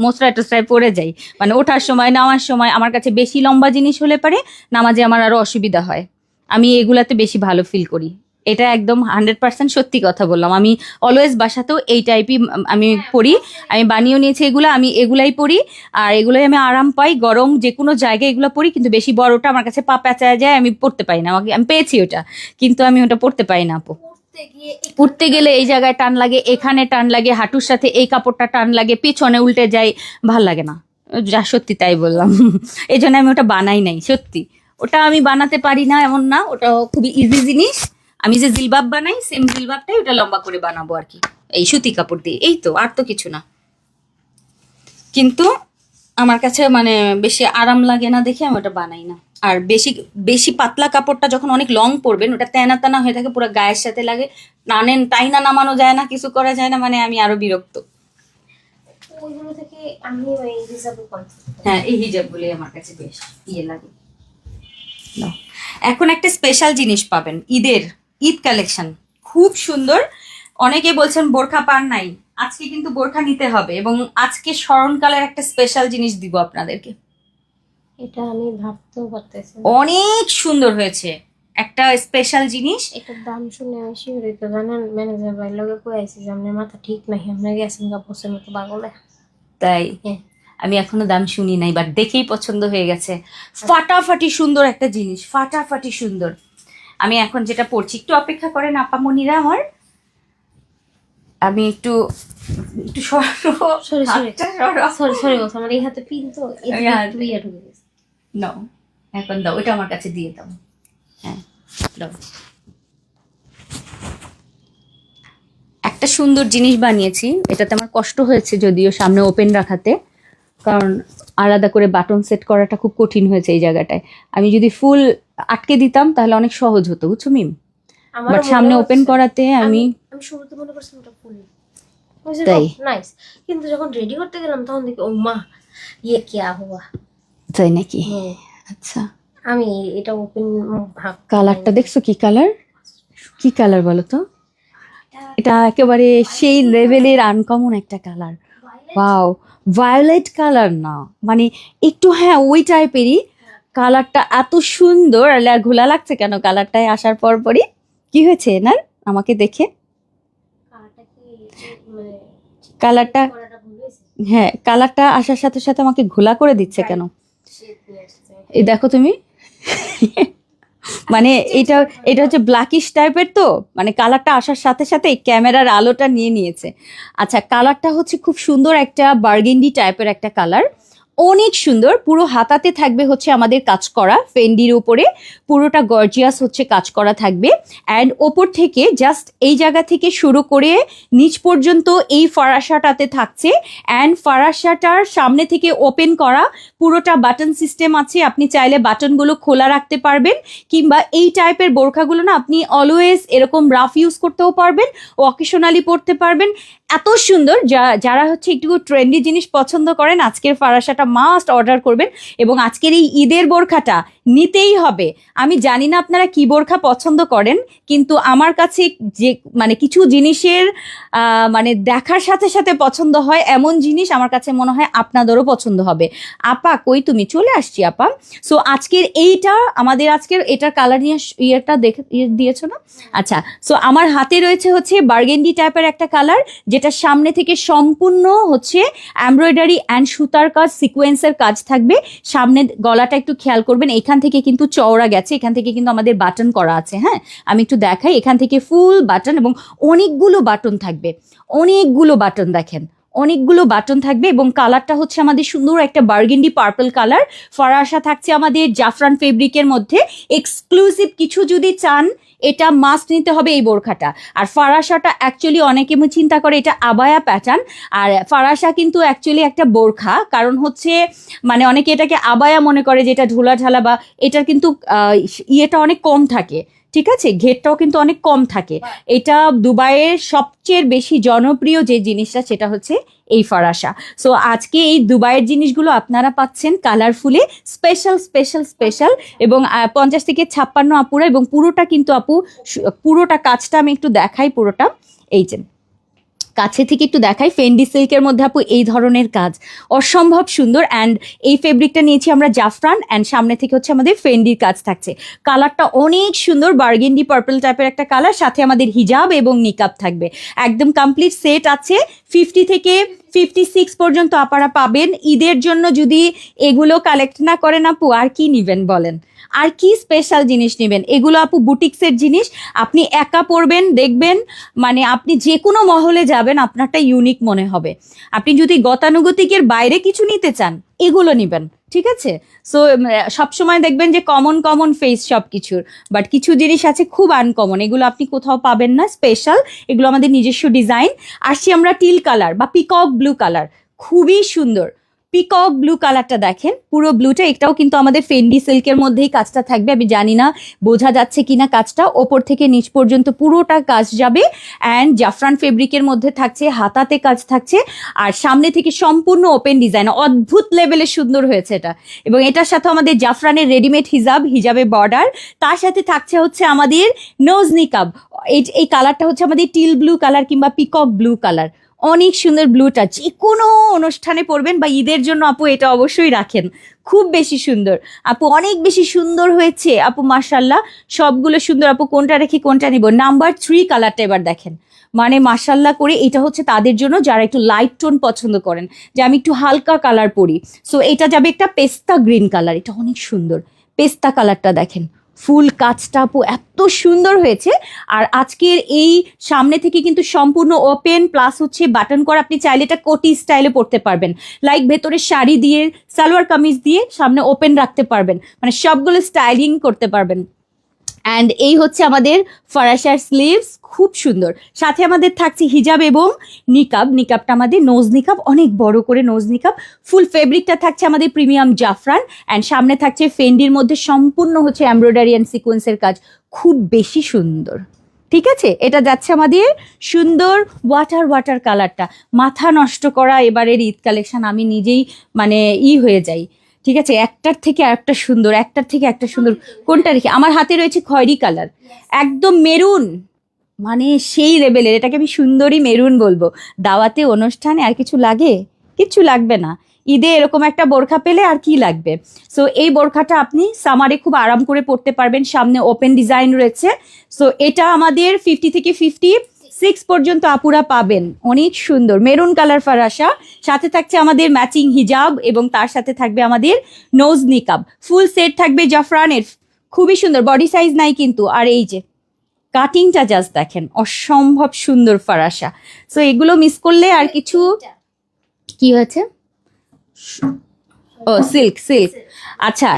[SPEAKER 1] মোচড়ায় টোচড়ায় পরে যাই, মানে ওঠার সময় নামার সময় আমার কাছে বেশি লম্বা জিনিস হলে পারে নামাজে আমার আরো অসুবিধা হয়, আমি এগুলাতে বেশি ভালো ফিল করি। এটা একদম 100% সত্যি কথা বললাম। আমি অলওয়েজ বাসাতেও এই টাইপই আমি পরি, আমি বানিয়েও নিয়েছি এগুলো, আমি এগুলাই পরি, আর এগুলোই আমি আরাম পাই, গরম যে কোনো জায়গায় এগুলো পরি, কিন্তু বেশি বড়টা আমার কাছে পা প্যাঁচায় যায়, আমি পড়তে পারি না, আমি পেয়েছি ওটা, কিন্তু আমি ওটা পড়তে পারি না আপু। উঠতে গেলে এই জায়গায় টান লাগে, এখানে টান লাগে, হাঁটুর সাথে এই কাপড়টা টান লাগে, পেছনে উল্টে যায়, ভাল লাগে না, যা সত্যি তাই বললাম। এই জন্য আমি ওটা বানাই নাই, সত্যি ওটা আমি বানাতে পারি না এমন না, ওটা খুবই ইজি জিনিস। আমি যে জিলবাব বানাই সেম জিলবাবটাই ওটা লম্বা করে বানাবো আর কি, এই সুতি কাপড় দিয়ে, এই তো, আর তো কিছু না। কিন্তু আমার কাছে মানে বেশি আরাম লাগে না দেখে আমি ওটা বানাই না। আর বেশি পাতলা কাপড়টা যখন অনেক লং পরবেন, ওটা তেনা তেনা হয়ে থাকে, পুরো গায়ের সাথে লাগে, টাইনা নামানো যায় না, কিছু করা যায় না, মানে আমি আরো বিরক্ত।
[SPEAKER 2] ওইগুলো থেকে আমি ওই হিজাবও কমফর্ট।
[SPEAKER 1] হ্যাঁ, এই হিজাবগুলি আমার কাছে বেশ ইয়ে লাগে। নাও, এখন একটা স্পেশাল জিনিস পাবেন, ঈদ কালেকশন খুব সুন্দর। অনেকে বলছেন বোরখা পান নাই, আজকে কিন্তু বোরখা নিতে হবে, এবং আজকে স্মরণকালের একটা স্পেশাল জিনিস দিব আপনাদেরকে।
[SPEAKER 2] এটা আমি ভাবতেও পারতেছি না।
[SPEAKER 1] অনেক সুন্দর হয়েছে একটা স্পেশাল জিনিস।
[SPEAKER 2] এটার দাম শুনে আমি শিহরিত, জানেন ম্যানেজার ভাই লগে কই আইছি যে আপনার মাথা ঠিক নাই, আমরা গেছেন গা বসের মতো পাগলে।
[SPEAKER 1] তাই আমি এখনো দাম শুনি নাই, বাট দেখেই পছন্দ হয়ে গেছে। ফাটাফাটি সুন্দর একটা জিনিস, ফাটাফাটি সুন্দর। আমি এখন যেটা পড়ছি, একটু অপেক্ষা করেন আপামনিরা আমার, আমি একটু
[SPEAKER 2] সরি বস, আমার এই হাতে পিন তো একটু ইয়া ঢুকে গেছে।
[SPEAKER 1] নাও, এখন দাও, এটা আমার কাছে দিয়ে দাও। হ্যাঁ দাও। একটা সুন্দর জিনিস বানিয়েছি, এটাতে আমার কষ্ট হয়েছে যদিও সামনে ওপেন রাখাতে, কারণ আলাদা করে বাটন সেট করাটা খুব কঠিন হয়েছে এই জায়গাটায়। আমি যদি ফুল আটকে দিতাম তাহলে অনেক সহজ হতো, বুঝছো মিম, বাট সামনে ওপেন করাতে আমি
[SPEAKER 2] শুরুতে মনে করছিলাম ওটা ফুল,
[SPEAKER 1] তাই
[SPEAKER 2] নাইস, কিন্তু যখন রেডি করতে গেলাম তখন দেখি ও মা ইয়ে কিয়া হুয়া।
[SPEAKER 1] তাই নাকি? আচ্ছা,
[SPEAKER 2] আমি এটা ওপেন ভাব।
[SPEAKER 1] কালারটা দেখছো কি কালার বলো তো? এটা একেবারে সেই লেভেলের আনকমন একটা কালার। ওয়াও, ভায়োলেট কালার না, মানে একটু হ্যাঁ ওই টাইপেরই কালারটা, এত সুন্দর। আর ঘোলা লাগছে কেন কালারটায় আসার পরই? কি হয়েছে না আমাকে দেখে? কালারটা, হ্যাঁ কালারটা আসার সাথে সাথে আমাকে ঘোলা করে দিচ্ছে কেন? এই দেখো তুমি, মানে এটা হচ্ছে ব্ল্যাকিশ টাইপের, তো মানে কালারটা আসার সাথে সাথে ক্যামেরার আলোটা নিয়ে নিয়েছে। আচ্ছা, কালারটা হচ্ছে খুব সুন্দর একটা বার্গেন্ডি টাইপের একটা কালার, অনেক সুন্দর, পুরো হাতাতে থাকবে হচ্ছে আমাদের কাজ করা, ফেন্ডির উপরে পুরোটা গর্জিয়াস হচ্ছে কাজ করা থাকবে। অ্যান্ড ওপর থেকে জাস্ট এই জায়গা থেকে শুরু করে নিচ পর্যন্ত এই ফারাসাটাতে থাকছে। অ্যান্ড ফারাসাটার সামনে থেকে ওপেন করা, পুরোটা বাটন সিস্টেম আছে, আপনি চাইলে বাটনগুলো খোলা রাখতে পারবেন, কিংবা এই টাইপের বোরখাগুলো না আপনি অলওয়েজ এরকম রাফ ইউজ করতেও পারবেন, অকেশনালি পরতে পারবেন। এত সুন্দর, যারা হচ্ছে একটু ট্রেন্ডি জিনিস পছন্দ করেন আজকের ফারাসাটা মাস্ট অর্ডার করবেন। এবং আজকের এই ঈদের বোরখাটা নিতেই হবে। আমি জানি না আপনারা কি বোরখা পছন্দ করেন, কিন্তু আমার কাছে যে মানে কিছু জিনিসের মানে দেখার সাথে সাথে পছন্দ হয় এমন জিনিস আমার কাছে মনে হয় আপনাদেরও পছন্দ হবে। আপা কই তুমি? চলে আসছি আপা। সো আজকের এইটা আমাদের আজকের এটার কালার নিয়ে ইয়েটা দেখে দিয়েছো না? আচ্ছা, সো আমার হাতে রয়েছে হচ্ছে বার্গেন্ডি টাইপের একটা কালার, যেটা সামনে থেকে সম্পূর্ণ হচ্ছে এমব্রয়ডারি অ্যান্ড সুতার কাজ, সিকোয়েন্সের কাজ থাকবে। সামনে গলাটা একটু খেয়াল করবেন, এখান থেকে কিন্তু চওড়া গেছে, এখান থেকে কিন্তু আমাদের বাটন করা আছে। হ্যাঁ, আমি একটু দেখাই, এখান থেকে ফুল বাটন এবং অনেকগুলো বাটন থাকবে, অনেকগুলো বাটন দেখেন, অনেকগুলো বাটন থাকবে। এবং কালারটা হচ্ছে আমাদের সুন্দর একটা বার্গেন্ডি পার্পল কালার। ফরাসা থাকছে আমাদের জাফরান ফেব্রিকের মধ্যে। এক্সক্লুসিভ কিছু যদি চান, এটা মাস্ট নিতে হবে এই বোরখাটা। আর ফারাসাটা অ্যাকচুয়ালি অনেকে চিন্তা করে এটা আবায়া প্যাটার্ন, আর ফারাসা কিন্তু অ্যাকচুয়ালি একটা বোরখা। কারণ হচ্ছে মানে অনেকে এটাকে আবায়া মনে করে যে এটা ঢোলা ঢালা, বা এটার কিন্তু ইয়েটা অনেক কম থাকে, ঠিক আছে, ঘেরটাও কিন্তু অনেক কম থাকে। এটা দুবাইয়ের সবচেয়ে বেশি জনপ্রিয় যে জিনিসটা সেটা হচ্ছে এই ফরাসা। সো আজকে এই দুবাইয়ের জিনিসগুলো আপনারা পাচ্ছেন কালারফুলি, স্পেশাল স্পেশাল স্পেশাল। এবং 50 থেকে 56 আপুরা, এবং পুরোটা কিন্তু আপু পুরোটা কাজটা আমি একটু দেখাই, পুরোটা এই যে কাছে থেকে একটু দেখাই। ফেন্ডি সিল্কের মধ্যে আপু এই ধরনের কাজ অসম্ভব সুন্দর। অ্যান্ড এই ফেব্রিকটা নিয়েছি আমরা জাফরান, অ্যান্ড সামনে থেকে হচ্ছে আমাদের ফেন্ডির কাজ থাকছে। কালারটা অনেক সুন্দর, বার্গেন্ডি পার্পল টাইপের একটা কালার, সাথে আমাদের হিজাব এবং নিকাব থাকবে। একদম কমপ্লিট সেট আছে। 50 থেকে 56 পর্যন্ত আপারা পাবেন। ঈদের জন্য যদি এগুলো কালেক্ট না করেন আপু, আর কি নিবেন বলেন? আর কি স্পেশাল জিনিস নেবেন? এগুলো আপু বুটিক্সের জিনিস, আপনি একা পরবেন, দেখবেন মানে আপনি যে কোনো মহলে যাবেন আপনারটা ইউনিক মনে হবে। আপনি যদি গতানুগতিকের বাইরে কিছু নিতে চান, এগুলো নিবেন, ঠিক আছে? সো সবসময় দেখবেন যে কমন কমন ফেস সব কিছুর, বাট কিছু জিনিস আছে খুব আনকমন, এগুলো আপনি কোথাও পাবেন না, স্পেশাল। এগুলো আমাদের নিজস্ব ডিজাইন। আসছি আমরা টিল কালার বা পিকক ব্লু কালার, খুবই সুন্দর। পিকক ব্লু কালারটা দেখেন, পুরো ব্লুটা, এটাও কিন্তু আমাদের ফেন্ডি সিল্কের মধ্যেই কাজটা থাকবে। আমি জানি না বোঝা যাচ্ছে কিনা কাজটা, ওপর থেকে নিচ পর্যন্ত পুরোটা কাজ যাবে। অ্যান্ড জাফরান ফেব্রিকের মধ্যে থাকছে, হাতাতে কাজ থাকছে, আর সামনে থেকে সম্পূর্ণ ওপেন ডিজাইন, অদ্ভুত লেভেলে সুন্দর হয়েছে এটা। এবং এটার সাথে আমাদের জাফরানের রেডিমেড হিজাব, হিজাবে বর্ডার, তার সাথে থাকছে হচ্ছে আমাদের নোজ নিকাব। এই কালারটা হচ্ছে আমাদের টিল ব্লু কালার কিংবা পিকক ব্লু কালার, অনেক সুন্দর ব্লুটা, যে কোনো অনুষ্ঠানে পরবেন বা ঈদের জন্য আপু এটা অবশ্যই রাখেন, খুব বেশি সুন্দর আপু, অনেক বেশি সুন্দর হয়েছে আপু, মাশাল্লাহ সবগুলো সুন্দর আপু। কোনটা রেখে কোনটা নিব? নাম্বার 3 কালারটা এবার দেখেন, মানে মাশাল্লাহ করে। এটা হচ্ছে তাদের জন্য যারা একটু লাইট টোন পছন্দ করেন, যে আমি একটু হালকা কালার পরি। সো এটা যাবে একটা পেস্তা গ্রিন কালার, এটা অনেক সুন্দর। পেস্তা কালারটা দেখেন, ফুল কাজটা আপু এত সুন্দর হয়েছে। আর আজকের এই সামনে থেকে কিন্তু সম্পূর্ণ ওপেন, প্লাস হচ্ছে বাটন করা, আপনি চাইলে এটা কোটি স্টাইলে পরতে পারবেন, লাইক ভেতরে শাড়ি দিয়ে, সালোয়ার কামিজ দিয়ে সামনে ওপেন রাখতে পারবেন, মানে সবগুলো স্টাইলিং করতে পারবেন। অ্যান্ড এই হচ্ছে আমাদের ফরাসার স্লিভস, খুব সুন্দর। সাথে আমাদের থাকছে হিজাব এবং নিকাব। নিকাবটা আমাদের নোজ নিকাব, অনেক বড় করে নোজ নিকাব। ফুল ফেব্রিকটা থাকছে আমাদের প্রিমিয়াম জাফরান, অ্যান্ড সামনে থাকছে ফেন্ডির মধ্যে সম্পূর্ণ হচ্ছে এমব্রয়ডারি অ্যান্ড সিকোয়েন্সের কাজ, খুব বেশি সুন্দর। ঠিক আছে, এটা যাচ্ছে আমাদের সুন্দর ওয়াটার ওয়াটার কালারটা, মাথা নষ্ট করা এবারের ঈদ কালেকশন, আমি নিজেই মানে হয়ে যাই। ঠিক আছে, একটার থেকে একটা সুন্দর, একটার থেকে একটা সুন্দর। কোনটা রেখে? আমার হাতে রয়েছে খয়েরি কালার, একদম মেরুন, মানে সেই লেভেলের, এটাকে আমি সুন্দরী মেরুন বলবো। দাওয়াতে অনুষ্ঠানে আর কিছু লাগে? কিচ্ছু লাগবে না, ঈদে এরকম একটা বোরখা পেলে আর কি লাগবে। সো এই বোরখাটা আপনি সামারে খুব আরাম করে পরতে পারবেন, সামনে ওপেন ডিজাইন রয়েছে। সো এটা আমাদের 50 থেকে 56 পর্যন্ত আপুরা পাবেন, অনেক সুন্দর মেরুন কালার ফরাসা। সাথে থাকছে আমাদের ম্যাচিং হিজাব, এবং তার সাথে থাকবে আমাদের নোজ নিকাব, ফুল সেট থাকবে জাফরানের, খুবই সুন্দর। বডি সাইজ নাই কিন্তু। আর এই যে কাটিংটা জাস্ট দেখেন, অসম্ভব সুন্দর ফরাসা। সো এগুলো মিস করলে আর কিছু। কি হয়েছে? ও সিল্ক সিল্ক, আচ্ছা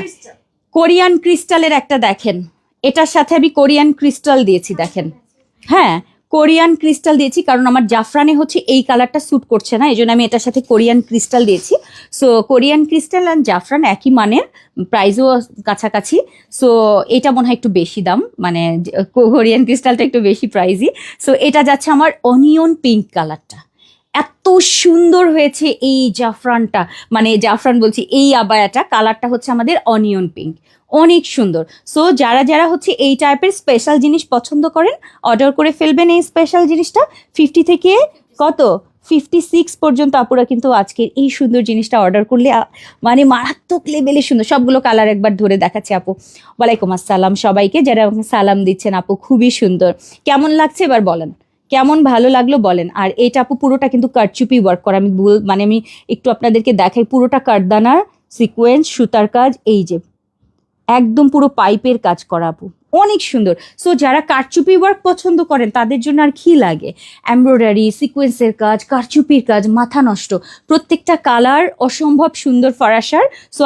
[SPEAKER 1] কোরিয়ান ক্রিস্টালের একটা দেখেন, এটার সাথে আমি কোরিয়ান ক্রিস্টাল দিয়েছি দেখেন, হ্যাঁ কোরিয়ান ক্রিস্টাল দিয়েছি কারণ আমার জাফরানে হচ্ছে এই কালারটা স্যুট করছে না, এই জন্য আমি এটার সাথে কোরিয়ান ক্রিস্টাল দিয়েছি। সো কোরিয়ান ক্রিস্টাল অ্যান্ড জাফরান একই মানের, প্রাইসও কাছাকাছি। সো এটা মনে হয় একটু বেশি দাম, মানে কোরিয়ান ক্রিস্টালটা একটু বেশি প্রাইসই। সো এটা যাচ্ছে আমার অনিয়ন পিঙ্ক কালারটা, এত সুন্দর হয়েছে এই জাফরানটা, মানে জাফরান বলছি এই আবায়াটা, কালারটা হচ্ছে আমাদের অনিয়ন পিঙ্ক, অনেক সুন্দর। সো যারা যারা হচ্ছে এই টাইপের স্পেশাল জিনিস পছন্দ করেন অর্ডার করে ফেলবেন এই স্পেশাল জিনিসটা। 50 থেকে কত 56 পর্যন্ত আপুরা কিন্তু আজকের এই সুন্দর জিনিসটা অর্ডার করলে মানে মারাত্মক লেভেলে সুন্দর। সবগুলো কালার একবার ধরে দেখাচ্ছি আপু। ওয়ালাইকুম আসসালাম সবাইকে যারা আমাকে সালাম দিচ্ছেন আপু, খুবই সুন্দর। কেমন লাগছে এবার বলেন, কেমন ভালো লাগলো বলেন। আর এটা আপু পুরোটা কিন্তু কারচুপি ওয়ার্ক করা, মানে আমি একটু আপনাদেরকে দেখাই, পুরোটা কাঠদানার সিকোয়েন্স সুতার কাজ, এই যে একদম পুরো পাইপের কাজ করা আপু, অনেক সুন্দর। সো যারা কারচুপি ওয়ার্ক পছন্দ করেন তাদের জন্য আর কি লাগে, এমব্রয়ডারি সিকোয়েন্সের কাজ কারচুপির কাজ মাথা নষ্ট, প্রত্যেকটা কালার অসম্ভব সুন্দর ফরাসার। সো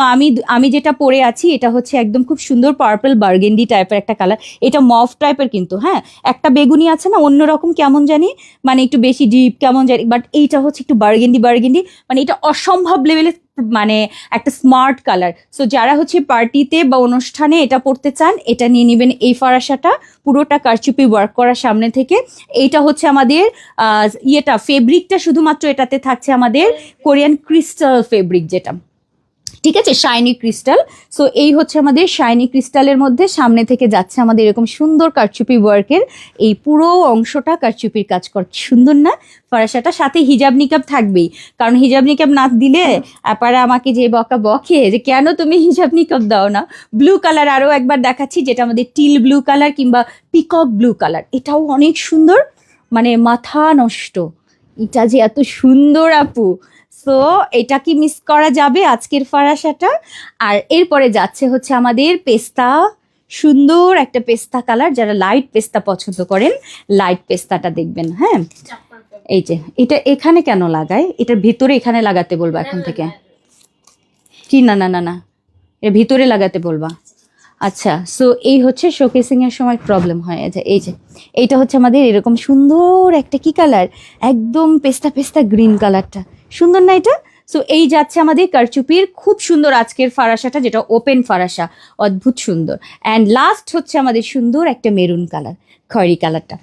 [SPEAKER 1] আমি যেটা পরে আছি এটা হচ্ছে একদম খুব সুন্দর পার্পল বার্গেন্ডি টাইপের একটা কালার, এটা মফ টাইপের কিন্তু, হ্যাঁ একটা বেগুনি আছে না অন্যরকম কেমন জানি, মানে একটু বেশি ডিপ কেমন জানি, বাট এইটা হচ্ছে একটু বার্গেন্ডি বার্গেন্ডি, মানে এটা অসম্ভব লেভেলে মানে একটা স্মার্ট কালার। সো যারা হচ্ছে পার্টিতে বা অনুষ্ঠানে এটা পরতে চান এটা নিয়ে নেবেন এই ফরাসাটা, পুরোটা কারচুপি ওয়ার্ক করা সামনে থেকে। এইটা হচ্ছে আমাদের ইয়েটা ফেব্রিকটা শুধুমাত্র এটাতে থাকছে আমাদের কোরিয়ান ক্রিস্টাল ফেব্রিক যেটা, ঠিক আছে শাইনি ক্রিস্টাল। সো এই হচ্ছে আমাদের শাইনি ক্রিস্টালের মধ্যে সামনে থেকে যাচ্ছে আমাদের এরকম সুন্দর কারচুপি ওয়ার্কের এই পুরো অংশটা কারচুপির কাজ করছে, সুন্দর না ফরাসাটা? সাথে হিজাব নিকাব থাকবেই, কারণ হিজাব নিকাব না দিলে আপারা আমাকে যে বকা বকে যে কেন তুমি হিজাব নিকাব দাও না। ব্লু কালার আরও একবার দেখাচ্ছি, যেটা আমাদের টিল ব্লু কালার কিংবা পিকক ব্লু কালার, এটাও অনেক সুন্দর, মানে মাথা নষ্ট, এটা যে এত সুন্দর আপু। সো এটা কি মিস করা যাবে আজকের ফরাসাটা? আর এরপরে যাচ্ছে হচ্ছে আমাদের পেস্তা, সুন্দর একটা পেস্তা কালার, যারা লাইট পেস্তা পছন্দ করেন লাইট পেস্তাটা দেখবেন, হ্যাঁ এই যে এটা এখানে কেন লাগায়, এটার ভিতরে এখানে লাগাতে বলবো এখন থেকে, কি না না না না এর ভিতরে লাগাতে বলবা। আচ্ছা সো এই হচ্ছে শোকেসিং এর সময় প্রবলেম হয়ে যায়। এই যে এইটা হচ্ছে আমাদের এরকম সুন্দর একটা কি কালার, একদম পেস্তা পেস্তা গ্রিন কালারটা, সুন্দর না এটা? সো এই যাচ্ছে আমাদের কারচুপির খুব সুন্দর আজকের ফারাসাটা, যেটা ওপেন ফারাসা, অদ্ভুত সুন্দর। অ্যান্ড লাস্ট হচ্ছে আমাদের সুন্দর একটা মেরুন কালার, খয়েরি কালারটা।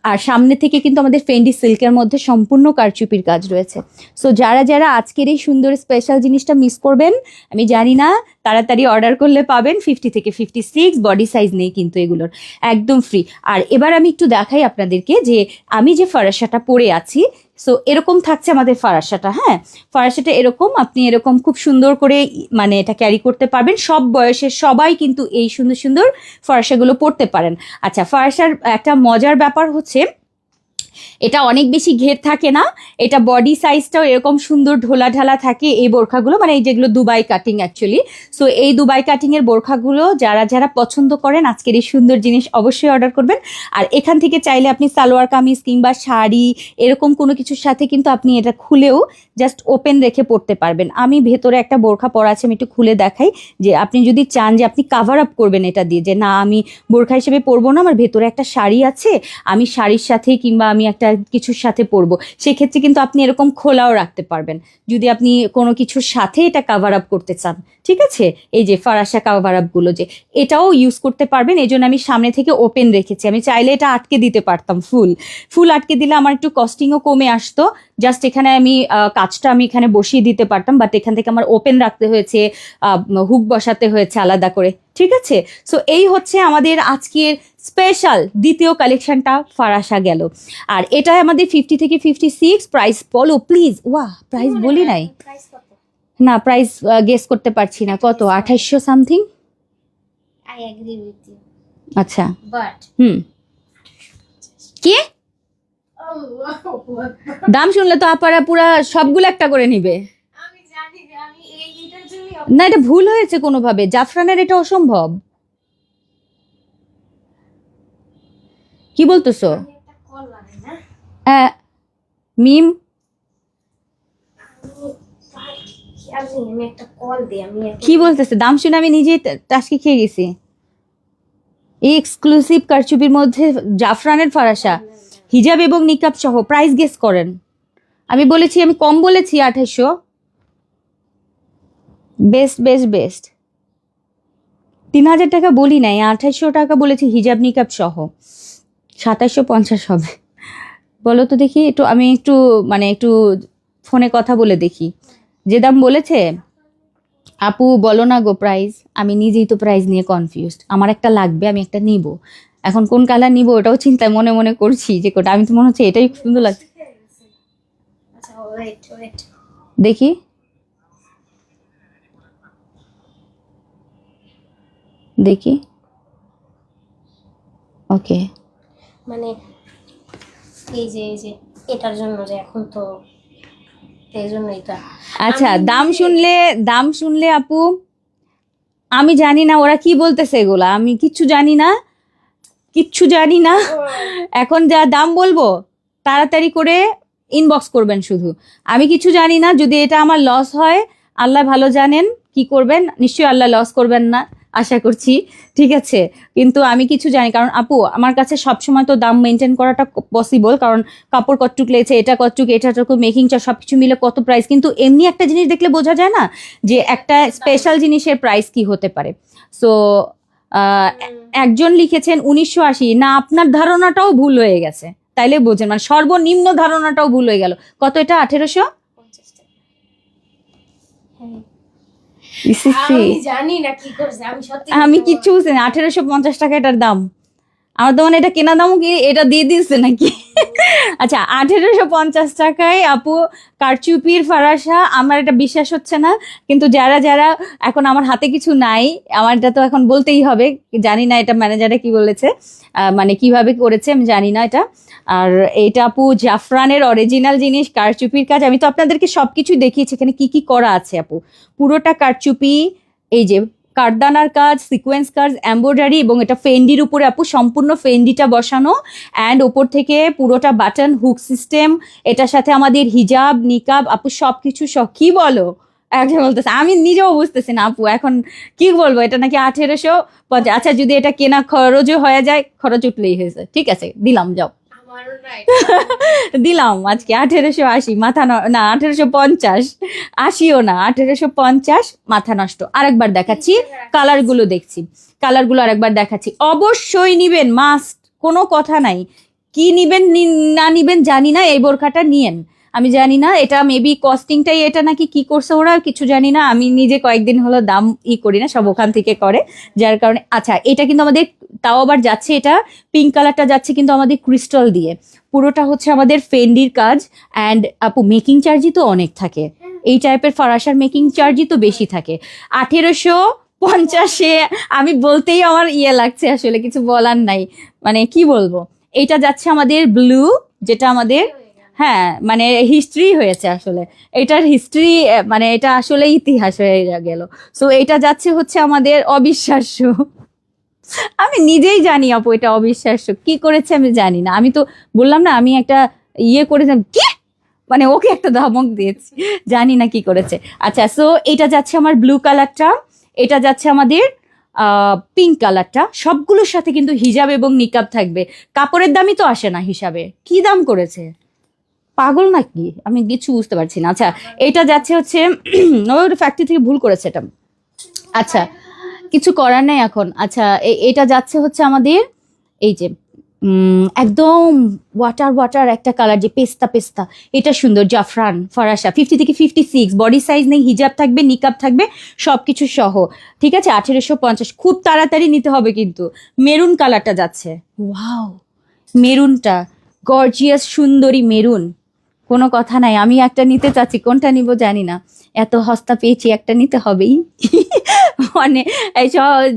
[SPEAKER 1] আর সামনে থেকে কিন্তু আমাদের ফেন্ডি সিল্কের মধ্যে সম্পূর্ণ কারচুপির কাজ রয়েছে। সো যারা যারা আজকের এই সুন্দর স্পেশাল জিনিসটা মিস করবেন আমি জানি না, তাড়াতাড়ি অর্ডার করলে পাবেন। 50 থেকে 56 বডি সাইজ নেই কিন্তু এগুলোর, একদম ফ্রি। আর এবার আমি একটু দেখাই আপনাদেরকে যে আমি যে ফরাসাটা পরে আছি, সো এরকম থাকছে আমাদের ফরাসাটা, হ্যাঁ ফরাসাটা এরকম, আপনি এরকম খুব সুন্দর করে মানে এটা ক্যারি করতে পারবেন, সব বয়সের সবাই কিন্তু এই সুন্দর সুন্দর ফরাসাগুলো পরতে পারেন। আচ্ছা ফরাসার একটা মজার ব্যাপার হচ্ছে এটা অনেক বেশি ঘের থাকে না, এটা বডি সাইজটাও এরকম সুন্দর ঢোলা ঢালা থাকে এই বোরখাগুলো, মানে এই যেগুলো দুবাই কাটিং অ্যাকচুয়ালি। সো এই দুবাই কাটিং এর বোরখাগুলো যারা যারা পছন্দ করেন আজকের এই সুন্দর জিনিস অবশ্যই অর্ডার করবেন। আর এখান থেকে চাইলে আপনি সালোয়ার কামিজ কিংবা শাড়ি এরকম কোনো কিছুর সাথে কিন্তু আপনি এটা খুলেও জাস্ট ওপেন রেখে পরতে পারবেন। আমি ভেতরে একটা বোরখা পরা আছে, আমি একটু খুলে দেখাই, যে আপনি যদি চান যে আপনি কাভার আপ করবেন এটা দিয়ে, যে না আমি বোরখা হিসেবে পরবো না, আমার ভেতরে একটা শাড়ি আছে, আমি শাড়ির সাথে কিংবা আমি একটা কিছুর সাথে পরবো, সেক্ষেত্রে কিন্তু আপনি এরকম খোলাও রাখতে পারবেন যদি আপনি কোনো কিছুর সাথে এটা কাভার আপ করতে চান, ঠিক আছে? এই যে ফারাসা কাভার আপ গুলো যে এটাও ইউজ করতে পারবেন, এই জন্য আমি সামনে থেকে ওপেন রেখেছি। আমি চাইলে এটা আটকে দিতে পারতাম, ফুল আটকে দিলে আমার একটু কস্টিংও কমে আসতো, জাস্ট এখানে আমি কাজটা আমি এখানে বসিয়ে দিতে পারতাম, বাট এখান থেকে আমার ওপেন রাখতে হয়েছে, হুক বসাতে হয়েছে আলাদা করে, ঠিক আছে? সো এই হচ্ছে আমাদের আজকের স্পেশাল দ্বিতীয় কালেকশনটা ফারাসা গেল। আর এটা আমাদের 50 থেকে 56, প্রাইস বলো প্লিজ। ওয়াহ প্রাইস বলি নাই, না প্রাইস গেস করতে পারছি না, কত 2800 something.
[SPEAKER 2] I agree with you.
[SPEAKER 1] আচ্ছা
[SPEAKER 2] But
[SPEAKER 1] কি দাম শুনলে তো আপারা পুরা সবগুলো একটা করে নিবে।
[SPEAKER 2] আমি জানি যে আমি এইটার জন্য
[SPEAKER 1] না এটা ভুল হয়েছে কোনোভাবে, জাফরানের এটা অসম্ভব। কি বলতেছো?
[SPEAKER 2] একটা কল লাগে না।
[SPEAKER 1] মিম
[SPEAKER 2] খেয়াল নেই, আমি একটা কল দিই, আমি
[SPEAKER 1] কি বলতেছে? দাম শুনে আমি নিজেই টাসকি খেয়ে গেছি। এই এক্সক্লুসিভ কারচুপির মধ্যে জাফরানের ফারাসা, হিজাব এবং নিকাব সহ। প্রাইস গেস করেন। আমি বলেছি, আমি কম বলেছি 2800। বেস্ট বেস্ট বেস্ট 3000 টাকা বলি নাই, 2800 টাকা বলেছি হিজাব নিকাব সহ। 2750 হবে। বলো তো দেখি, একটু আমি একটু মানে একটু ফোনে কথা বলে দেখি যে দাম বলেছে। আপু বলো না গো প্রাইস, আমি নিজেই তো প্রাইস নিয়ে কনফিউজড। আমার একটা লাগবে, আমি একটা নিব, এখন কোন কালার নিব ওটাও চিন্তায় মনে মনে করছি যে কোটা। আমি তো মনে হচ্ছে এটাই সুন্দর লাগছে।
[SPEAKER 2] আচ্ছা ওয়েট ওয়েট,
[SPEAKER 1] দেখি দেখি, ওকে।
[SPEAKER 2] মানে এই যে এটার জন্য যে এখন তো এই জন্য এটা।
[SPEAKER 1] আচ্ছা,
[SPEAKER 2] আমি
[SPEAKER 1] দাম শুনলে আপু আমি জানি না ওরা কি বলতেছে এগুলা, আমি কিচ্ছু জানি না, কিচ্ছু জানি না। এখন যা দাম বলবো তাড়াতাড়ি করে ইনবক্স করবেন শুধু। আমি কিছু জানি না, যদি এটা আমার লস হয় আল্লাহ ভালো জানেন কি করবেন, নিশ্চয়ই আল্লাহ লস করবেন না আশা করছি, ঠিক আছে। কিন্তু আমি কিছু জানি, কারণ আপু আমার কাছে সবসময় তো দাম মেনটেন করাটা পসিবল, কারণ কাপড় কতটুক লেগেছে, এটা কতটুক, এটাটুকু, মেকিং চার্জ সবকিছু মিলে কত প্রাইস। কিন্তু এমনি একটা জিনিস দেখলে বোঝা যায় না যে একটা স্পেশাল জিনিসের প্রাইস কি হতে পারে। সো একজন লিখেছেন 1980, না আপনার ধারণাটাও ভুল হয়ে গেছে, তাইলে বোঝেন মানে সর্বনিম্ন ধারণাটাও ভুল হয়ে গেল। কত এটা? 1800?
[SPEAKER 2] 50 টাকা। হ্যাঁ,
[SPEAKER 1] ইসিসি,
[SPEAKER 2] আমি জানি না কি করছে, আমি সত্যি
[SPEAKER 1] আমি কিচ্ছু বুঝছি না। 1850 টাকা এটার দাম। আমার তো মানে এটা কেনা দামও কি এটা দিয়ে দিচ্ছে নাকি? আচ্ছা, 1850 টাকায় আপু কারচুপির ফারাসা। আমার এটা বিশ্বাস হচ্ছে না, কিন্তু যারা যারা, এখন আমার হাতে কিছু নাই, আমার এটা তো এখন বলতেই হবে। জানি না এটা ম্যানেজারে কি বলেছে, মানে কিভাবে করেছে আমি জানি না এটা। আর এটা আপু জাফরানের অরিজিনাল জিনিস, কারচুপির কাজ। আমি তো আপনাদেরকে সবকিছু দেখিয়েছি এখানে কি কি করা আছে আপু। পুরোটা কারচুপি, এই যে কারদানার কাজ, সিকোয়েন্স কাজ, এমব্রয়ডারি, এবং এটা ফেন্ডির উপরে আপু সম্পূর্ণ ফেন্ডিটা বসানো, অ্যান্ড ওপর থেকে পুরোটা বাটন হুক সিস্টেম। এটার সাথে আমাদের হিজাব নিকাব আপু সবকিছু সব। কি বলো? একজন বলতেছে, আমি নিজেও বুঝতেছি না আপু এখন কি বলবো। এটা নাকি 1850। আচ্ছা, যদি এটা কেনা খরচও হয়ে যায়, খরচ উঠলেই হয়েছে, ঠিক আছে দিলাম, যাও।
[SPEAKER 2] আমারও নাই।
[SPEAKER 1] দিলাম আজকে 1880, মাথা না 1850, 80ও না, 1850, মাথা নষ্ট। আরেকবার দেখাচ্ছি, কালারগুলো দেখছি, কালারগুলো আরেকবার দেখাচ্ছি। অবশ্যই নিবেন, মাস্ট, কোনো কথা নাই। কি নিবেন না নিবেন জানি না, এই বোরখাটা নিয়েন। আমি জানি না এটা মেবি কস্টিংটাই এটা নাকি কি করছে ওরা, কিছু জানি না। আমি নিজে কয়েকদিন হলো দাম করি না, সব ওখান থেকে করে, যার কারণে। আচ্ছা, এটা কিন্তু আমাদের তাও আবার যাচ্ছে, এটা পিঙ্ক কালারটা যাচ্ছে কিন্তু আমাদের ক্রিস্টাল দিয়ে। পুরোটা হচ্ছে আমাদের ফেন্ডির কাজ। অ্যান্ড আপু মেকিং চার্জই তো অনেক থাকে, এই টাইপের ফারাসার মেকিং চার্জই তো বেশি থাকে। 1850-এ আমি বলতেই আমার লাগছে, আসলে কিছু বলার নাই, মানে কি বলবো। এটা যাচ্ছে আমাদের ব্লু, যেটা আমাদের, হ্যাঁ মানে হিস্ট্রি হয়েছে আসলে, এটার হিস্ট্রি, মানে এটা আসলে ইতিহাস হয়ে গেল। সো এটা যাচ্ছে হচ্ছে আমাদের অবিশ্বাস্য। আমি নিজেই জানি আপু এটা অবিশ্বাস্য, কি করেছে আমি জানি না। আমি তো বললাম না, আমি একটা করেছিলাম, কি মানে ওকে একটা ধমক দিয়েছি, জানি না কি করেছে। আচ্ছা, সো এটা যাচ্ছে আমার ব্লু কালারটা, এটা যাচ্ছে আমাদের পিঙ্ক কালারটা। সবগুলোর সাথে কিন্তু হিজাব এবং নিকাব থাকবে। কাপড়ের দামই তো আসে না হিসাবে, কি দাম করেছে, পাগল নাকি, আমি কিছু বুঝতে পারছি না। আচ্ছা, এটা যাচ্ছে হচ্ছে ওর ফ্যাক্টরি থেকে ভুল করেছে এটা। আচ্ছা, কিছু করার নেই এখন। আচ্ছা, এটা যাচ্ছে হচ্ছে আমাদের এই যে একদম ওয়াটার ওয়াটার একটা কালার, যে পেস্তা পেস্তা, এটা সুন্দর। জাফরান ফারাসা 50 থেকে 56, বডি সাইজ নেই, হিজাব থাকবে, নিকাব থাকবে, সবকিছু সহ, ঠিক আছে। 1850, খুব তাড়াতাড়ি নিতে হবে কিন্তু। মেরুন কালারটা যাচ্ছে, ওয়াও, মেরুনটা গর্জিয়াস সুন্দরী মেরুন, কোনো কথা নাই। আমি একটা নিতে চাচ্ছি, কোনটা নিব জানি না, এত হস্তা পেয়েছি একটা নিতে হবেই। মানে এই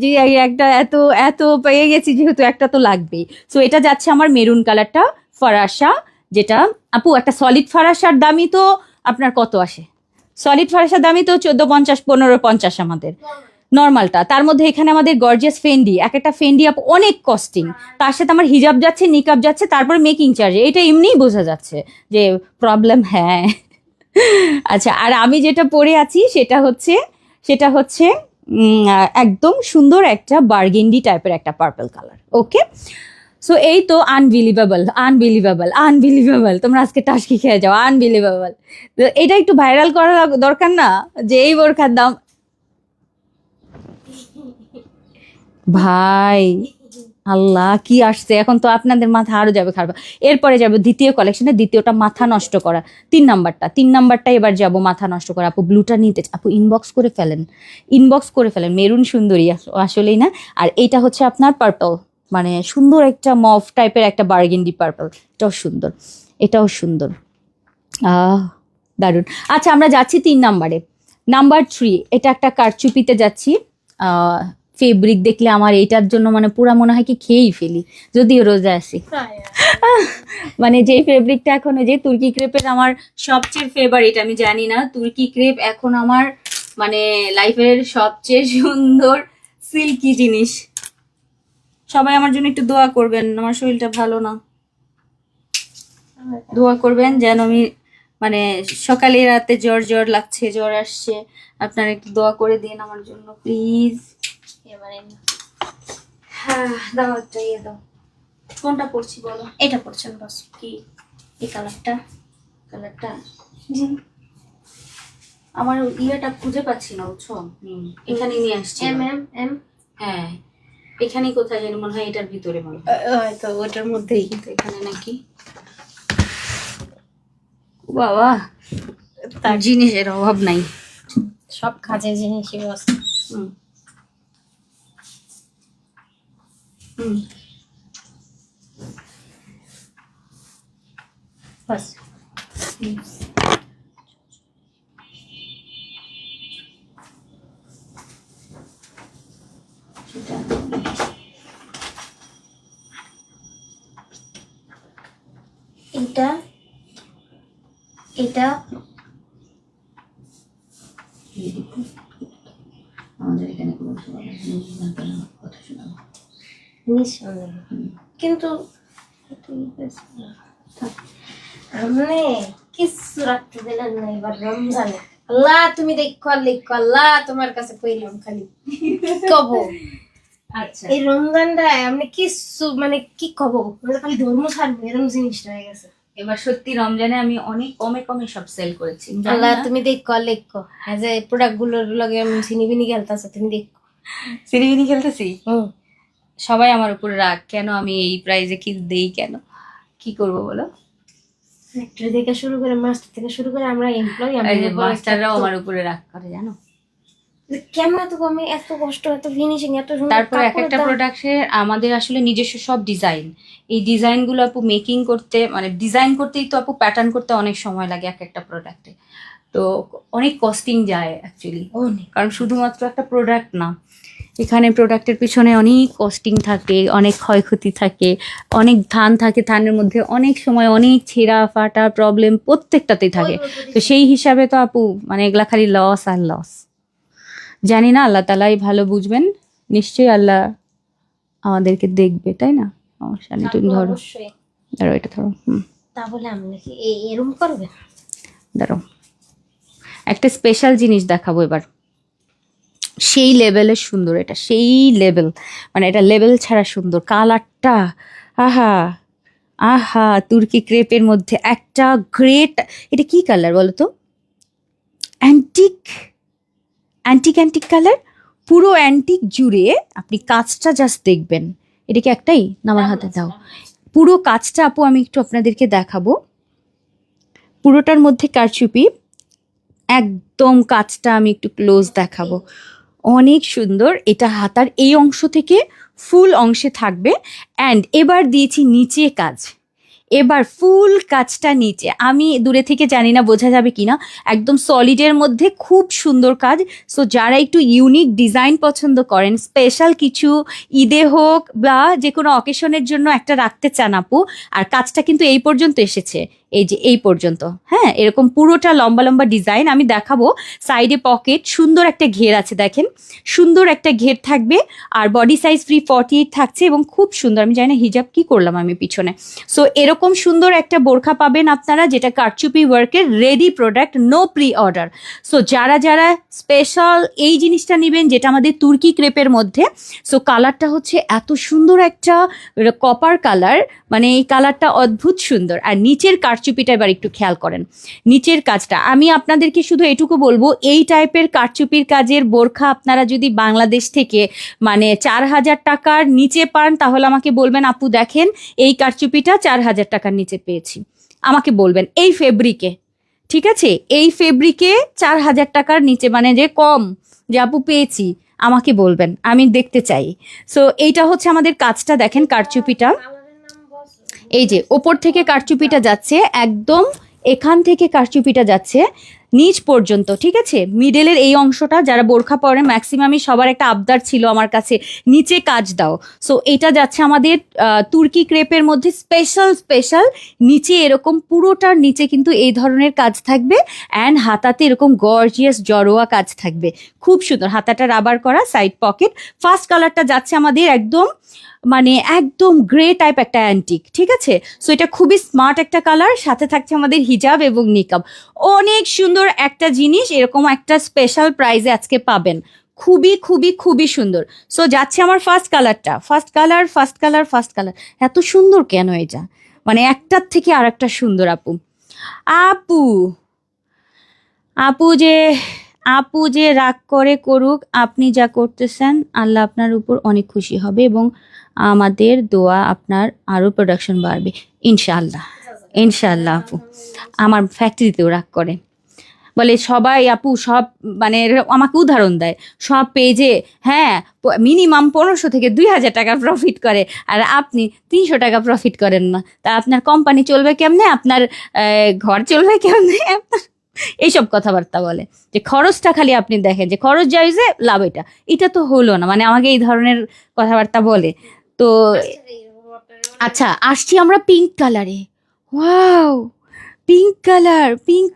[SPEAKER 1] যে একটা এত এত পেয়ে গেছি যেহেতু একটা তো লাগবেই। সো এটা যাচ্ছে আমার মেরুন কালারটা ফারাসা, যেটা আপু একটা সলিড ফারাসার দামই তো আপনার কত আসে, সলিড ফারাসার দামই তো 1450, 1550 আমাদের নর্মালটা। তার মধ্যে এখানে আমাদের গর্জিয়াস ফেন্ডি, এক একটা ফেন্ডি আপ অনেক কস্টিং, তার সাথে আমার হিজাব যাচ্ছে, নিকাব যাচ্ছে, তারপর মেকিং চার্জ, এটা এমনিই বোঝা যাচ্ছে যে প্রবলেম। হ্যাঁ আচ্ছা, আর আমি যেটা পরে আছি সেটা হচ্ছে একদম সুন্দর একটা বার্গেন্ডি টাইপের একটা পার্পল কালার। ওকে, সো এই তো আনবিলিভেবল, তোমরা আজকে টাসকি খেয়ে যাও, আনবিলিভেবল। তো এটা একটু ভাইরাল করা দরকার না, যে এই বোরখার দাম। ভাই আল্লাহ, কি আসছে এখন, তো আপনাদের মাথা আরো যাবে খারাপ। এরপরে যাবো দ্বিতীয় কালেকশনে, দ্বিতীয়টা মাথা নষ্ট করা, 3 নাম্বারটা এবার যাব মাথা নষ্ট করা। আপু ব্লুটা নিতে আপু ইনবক্স করে ফেলেন, মেরুন সুন্দরী আসলেই না। আর এইটা হচ্ছে আপনার পার্পল, মানে সুন্দর একটা মফ টাইপের একটা বার্গেন্ডি পার্পল, এটাও সুন্দর দারুণ। আচ্ছা, আমরা যাচ্ছি 3 নাম্বারে। নাম্বার 3, এটা একটা কারচুপিতে যাচ্ছি। ফেব্রিক দেখলে আমার এইটার জন্য মানে পুরা মনে হয় কি খেয়েই ফেলি, যদিও রোজা আছি। মানে যে ফেব্রিকটা এখন, যে তুর্কি ক্রেপের আমার সবচেয়ে ফেভারিট, আমি জানি না, তুর্কি ক্রেপ এখন আমার মানে লাইফের সবচেয়ে সুন্দর সিল্কি জিনিস। সবাই আমার জন্য একটু দোয়া করবেন, আমার শরীরটা ভালো না, দোয়া করবেন যেন আমি মানে সকালে রাতে জ্বর লাগছে, জ্বর আসছে, আপনারা একটু দোয়া করে দিন আমার জন্য প্লিজ।
[SPEAKER 2] এবারে
[SPEAKER 1] হ্যাঁ, দাও একটা ইয়ে দাও। কোনটা পড়ছি বলো?
[SPEAKER 2] এটা পড়ছেন বস,
[SPEAKER 1] কি
[SPEAKER 2] এই কালারটা।
[SPEAKER 1] জি, আমার ইয়েটা খুঁজে পাচ্ছি না, বুঝছো? এখানে নিয়ে আসছি।
[SPEAKER 2] এম
[SPEAKER 1] হ্যাঁ, এখানেই কোথায় জানি, মনে হয় এটার ভিতরে মনে হয়।
[SPEAKER 2] হয়তো ওটার মধ্যেই।
[SPEAKER 1] কিন্তু এখানে নাকি বাবা তার জিনিসের অভাব নাই।
[SPEAKER 2] সব কাজের জিনিসই বস।
[SPEAKER 1] হুম হুম
[SPEAKER 2] বস
[SPEAKER 1] হুম। সেটা
[SPEAKER 2] এটা এটা
[SPEAKER 1] আমাদের এখানে কোনো কথা শোনাবো,
[SPEAKER 2] নিঃসন্দেহে, কিন্তু মানে কিছু রাখতে দিলেন না এবার রমজানে। আল্লাহ তুমি দেখো আল্লাহ তোমার কাছে কইলাম খালি কব
[SPEAKER 1] আচ্ছা
[SPEAKER 2] এই রমজানটা আমি কিছু মানে কি কব, মানে খালি ধর্ম ছাড়বো এরকম জিনিসটা হয়ে গেছে।
[SPEAKER 1] এবার সত্যি রমজানে আমি অনেক কমে সব সেল করেছি।
[SPEAKER 2] আল্লাহ তুমি দেখো হ্যাঁ, যে প্রোডাক্ট গুলোর লগে আমি চিনি খেলতেছে, তুমি দেখো
[SPEAKER 1] সিরিবিনি খেলতেছি। সবাই আমার উপর রাগ, কেন আমি এই প্রাইজে কি দেই, কেন কি করব বলো?
[SPEAKER 2] ফ্যাক্টরি থেকে শুরু করে মাস্টার থেকে শুরু করে আমরা এমপ্লয়ি,
[SPEAKER 1] এই যে মাস্টাররাও আমার উপরে রাগ করে, জানো?
[SPEAKER 2] কেমন এত কমে, এত কষ্ট, এত ফিনিশিং, এত সুন্দর।
[SPEAKER 1] তারপর এক একটা প্রোডাক্টের আমাদের আসলে নিজস্ব সব ডিজাইন, এই ডিজাইনগুলো আপু মেকিং করতে, মানে ডিজাইন করতেই তো আপু প্যাটার্ন করতে অনেক সময় লাগে এক একটা প্রোডাক্টে, তো অনেক কস্টিং যায় অ্যাকচুয়ালি, কারণ শুধুমাত্র একটা প্রোডাক্ট না, এখানে প্রোডাক্টের পিছনে অনেক কস্টিং থাকে, অনেক ক্ষয়ক্ষতি থাকে, অনেক ধান থাকে, ধানের মধ্যে অনেক সময় অনেক ছেঁড়া ফাটা প্রবলেম প্রত্যেকটাতেই থাকে। তো সেই হিসাবে তো আপু মানে এগুলা খালি লস আর লস। জানি না, আল্লাহ তালাই ভালো বুঝবেন, নিশ্চয়ই আল্লাহ আমাদেরকে দেখবে, তাই না? সমস্যা নেই, তুমি ধরো,
[SPEAKER 2] অবশ্যই
[SPEAKER 1] ধরো এটা ধরো,
[SPEAKER 2] তাহলে আমি নাকি এরকম করবে?
[SPEAKER 1] ধরো একটা স্পেশাল জিনিস দেখাবো এবার, সেই লেভেলের সুন্দর, এটা সেই লেভেল, মানে এটা লেভেল ছাড়া সুন্দর, কালারটা আহা আহা, তুর্কি ক্রেপের মধ্যে একটা গ্রেট, এটা কি কালার বলো তো? অ্যান্টিক কালার, পুরো অ্যান্টিক জুড়ে আপনি কাজটা জাস্ট দেখবেন। এটা কি একটাই না, আমার হাতে দাও পুরো কাজটা আপু, আমি একটু আপনাদেরকে দেখাবো। পুরোটার মধ্যে কারচুপি, একদম কাজটা আমি একটু ক্লোজ দেখাবো, অনেক সুন্দর। এটা হাতার এই অংশ থেকে ফুল অংশে থাকবে, অ্যান্ড এবার দিয়েছি নিচে কাজ, এবার ফুল কাজটা নিচে, আমি দূরে থেকে জানি না বোঝা যাবে কিনা, একদম সলিডের মধ্যে খুব সুন্দর কাজ। সো যারা একটু ইউনিক ডিজাইন পছন্দ করেন, স্পেশাল কিছু ঈদে হোক বা যে কোনো অকেশনের জন্য একটা রাখতে চান আপু, আর কাজটা কিন্তু এই পর্যন্ত এসেছে, এই যে এই পর্যন্ত, হ্যাঁ এরকম পুরোটা লম্বা লম্বা ডিজাইন আমি দেখাবো। সাইডে পকেট, সুন্দর একটা ঘের আছে দেখেন, সুন্দর একটা ঘের থাকবে। আর বডি সাইজ ফ্রি 48 থাকছে এবং খুব সুন্দর। আমি জানি না হিজাব কি করলাম আমি পিছনে। সো এরকম সুন্দর একটা বোরখা পাবেন আপনারা, যেটা কারচুপি ওয়ার্কের ready product, no pre order. So যারা যারা স্পেশাল এই জিনিসটা নেবেন, যেটা আমাদের তুর্কি ক্রেপের মধ্যে, সো কালারটা হচ্ছে এত সুন্দর একটা কপার কালার, মানে এই কালারটা অদ্ভুত সুন্দর। আর নিচের কারচুপিটা এবার একটু খেয়াল করেন, নিচের কাজটা আমি আপনাদেরকে শুধু এটুকু বলবো, এই টাইপের কারচুপির কাজের বোরখা আপনারা যদি বাংলাদেশ থেকে মানে 4,000 টাকার নিচে পান, তাহলে আমাকে বলবেন আপু দেখেন এই কারচুপিটা 4,000 টাকার নিচে পেয়েছি, আমাকে বলবেন এই ফেব্রিকে, ঠিক আছে, এই ফেব্রিকে 4,000 টাকার নিচে, মানে যে কম যে আপু পেয়েছি, আমাকে বলবেন, আমি দেখতে চাই। সো এইটা হচ্ছে আমাদের কাজটা দেখেন, কারচুপিটা এই যে ওপর থেকে কারচুপিটা যাচ্ছে একদম, এখান থেকে কারচুপিটা যাচ্ছে নিচ পর্যন্ত, ঠিক আছে। মিডলের এই অংশটা যারা বোরখা পরে ম্যাক্সিমামই সবার একটা আবদার ছিল আমার কাছে, নিচে কাজ দাও। সো এটা যাচ্ছে আমাদের তুর্কি ক্রেপের মধ্যে স্পেশাল নিচে এরকম পুরোটার নিচে কিন্তু এই ধরনের কাজ থাকবে। অ্যান্ড হাতাতে এরকম গর্জিয়াস জড়োয়া কাজ থাকবে, খুব সুন্দর। হাতাটা রাবার করা, সাইড পকেট। ফার্স্ট কালারটা যাচ্ছে আমাদের একদম মানে একদম গ্রে টাইপ একটা অ্যান্টিক, ঠিক আছে। সো এটা খুবই স্মার্ট একটা কালার, সাথে থাকছে আমাদের হিজাব এবং নিকাব। অনেক সুন্দর একটা জিনিস, এরকম একটা স্পেশাল প্রাইজে আজকে পাবেন, খুবই সুন্দর। সো যাচ্ছে আমার ফার্স্ট কালার। এত সুন্দর কেন এটা, মানে একটার থেকে আর একটা সুন্দর। আপু যে রাগ করে করুক, আপনি যা করতেছেন আল্লাহ আপনার উপর অনেক খুশি হবে এবং আমাদের দোয়া আপনার আরো প্রোডাকশন বাড়বে ইনশাআল্লাহ। আপু আমার ফ্যাক্টরিতেও রাগ করে, বলে সবাই আপু সব মানে আমাকে উদাহরণ দেয়, সব পেজে হ্যাঁ মিনিমাম 1500 থেকে 2,000 টাকা প্রফিট করে, আর আপনি 300 টাকা প্রফিট করেন না। তা আপনার কোম্পানি চলবে কেমনে, আপনার ঘর চলবে কেমনে, আপনার এইসব কথাবার্তা বলে। যে খরচটা খালি আপনি দেখেন, যে খরচ যাইছে লাভ, এটা তো হলো না, মানে আমাকে এই ধরনের কথাবার্তা বলে। তো আচ্ছা আসছি আমরা পিঙ্ক কালারে। ওয়াও, পিঙ্ক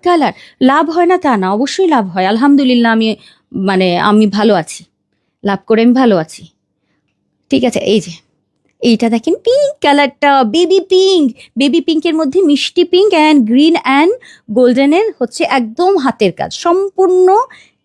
[SPEAKER 1] কালার লাভ হয় না তা না, অবশ্যই লাভ হয়। আলহামদুলিল্লাহ, আমি ভালো আছি, লাভ করে আমি ভালো আছি, ঠিক আছে। এই যে এইটা দেখেন পিঙ্ক কালারটা, বেবি পিঙ্কের মধ্যে মিষ্টি পিঙ্ক অ্যান্ড গ্রিন অ্যান্ড গোল্ডেনের হচ্ছে একদম হাতের কাজ সম্পূর্ণ।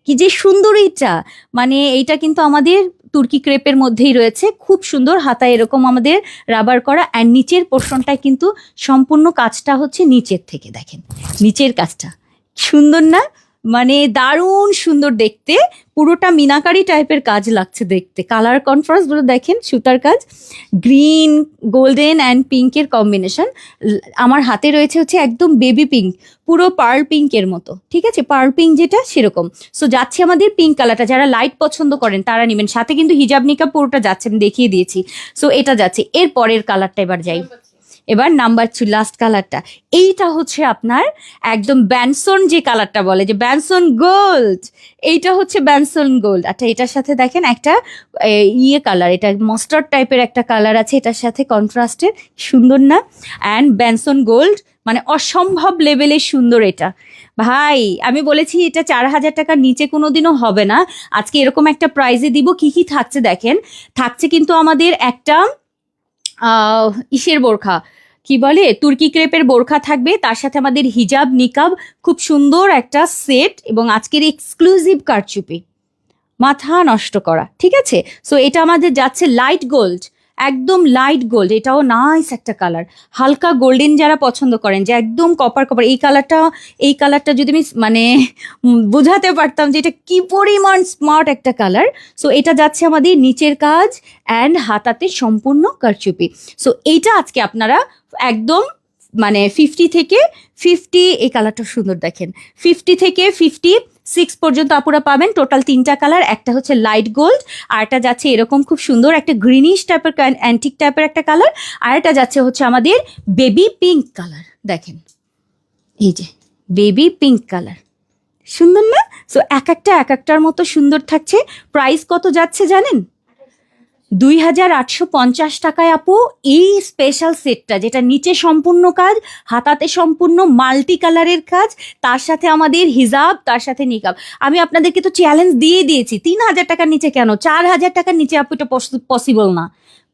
[SPEAKER 1] কি যে সুন্দর এইটা, মানে এইটা কিন্তু আমাদের তুর্কি ক্রেপের মধ্যেই রয়েছে, খুব সুন্দর। হাতা এরকম আমাদের রাবার করা, অ্যান্ড নিচের পোর্শনটায় কিন্তু সম্পূর্ণ কাজটা হচ্ছে নিচের থেকে, দেখেন নিচের কাজটা সুন্দর না, মানে দারুণ সুন্দর দেখতে, পুরোটা মিনাকারি টাইপের কাজ লাগছে দেখতে। কালার কন্ট্রাস্ট গুলো দেখেন, সুতার কাজ, গ্রিন গোল্ডেন অ্যান্ড পিঙ্কের কম্বিনেশন। আমার হাতে রয়েছে হচ্ছে একদম বেবি পিঙ্ক, পুরো পার্ল পিঙ্কের মতো, ঠিক আছে, পার্ল পিঙ্ক যেটা সেরকম। সো যাচ্ছে আমাদের পিঙ্ক কালারটা, যারা লাইট পছন্দ করেন তারা নেবেন, সাথে কিন্তু হিজাব নিকাব পুরোটা যাচ্ছে, আমি দেখিয়ে দিয়েছি। সো এটা যাচ্ছে, এর পরের কালারটা এবার যাই, এবার নাম্বার 2 লাস্ট কালারটা। এইটা হচ্ছে আপনার একদম ব্যানসন, যে কালারটা বলে যে ব্যানসন গোল্ড, এইটা হচ্ছে ব্যানসন গোল্ড। আচ্ছা এটার সাথে দেখেন একটা কালার, এটা মাস্টার্ড টাইপের একটা কালার আছে এটার সাথে কন্ট্রাস্টের, সুন্দর না। অ্যান্ড ব্যানসন গোল্ড মানে অসম্ভব লেভেলের সুন্দর এটা ভাই। আমি বলেছি এটা 4,000 টাকার নিচে কোনোদিনও হবে না, আজকে এরকম একটা প্রাইজে দিব। কি থাকছে দেখেন, থাকছে কিন্তু আমাদের একটা ইসের বোরখা, কি বলে তুর্কি ক্রেপের বোরখা থাকবে, তার সাথে আমাদের হিজাব নিকাব, খুব সুন্দর একটা সেট, এবং আজকের এক্সক্লুসিভ কারচুপি, মাথা নষ্ট করা, ঠিক আছে। সো এটা আমাদের যাচ্ছে লাইট গোল্ড, একদম লাইট গোল্ড, এটাও নাইস একটা কালার, হালকা গোল্ডেন যারা পছন্দ করেন, যে একদম কপার এই কালারটা যদি আমি বোঝাতে পারতাম যে এটা কি পরিমাণ স্মার্ট একটা কালার। সো এটা যাচ্ছে আমাদের নিচের কাজ অ্যান্ড হাতাতে সম্পূর্ণ কারচুপি। সো এইটা আজকে আপনারা একদম 50 থেকে 50, এই কালারটা সুন্দর দেখেন, 50 থেকে 56 পর্যন্ত আপুরা পাবেন। টোটাল 3টা কালার, একটা হচ্ছে লাইট গোল্ড, আর একটা যাচ্ছে এরকম খুব সুন্দর একটা গ্রিনিশ টাইপের অ্যান্টিক টাইপের একটা কালার, আর একটা যাচ্ছে হচ্ছে আমাদের বেবি পিঙ্ক কালার। দেখেন এই যে বেবি পিঙ্ক কালার, সুন্দর না। সো এক একটার মতো সুন্দর থাকছে। প্রাইস কত যাচ্ছে জানেন? 2850 টাকায় আপু এই স্পেশাল সেটটা, যেটা নিচে সম্পূর্ণ কাজ, হাতাতে সম্পূর্ণ মাল্টি কালারের কাজ, তার সাথে আমাদের হিজাব, তার সাথে নিকাব। আমি আপনাদেরকে তো চ্যালেঞ্জ দিয়ে দিয়েছি, 3000 টাকার নিচে কেন, 4000 টাকার নিচে আপু এটা পসিবল না,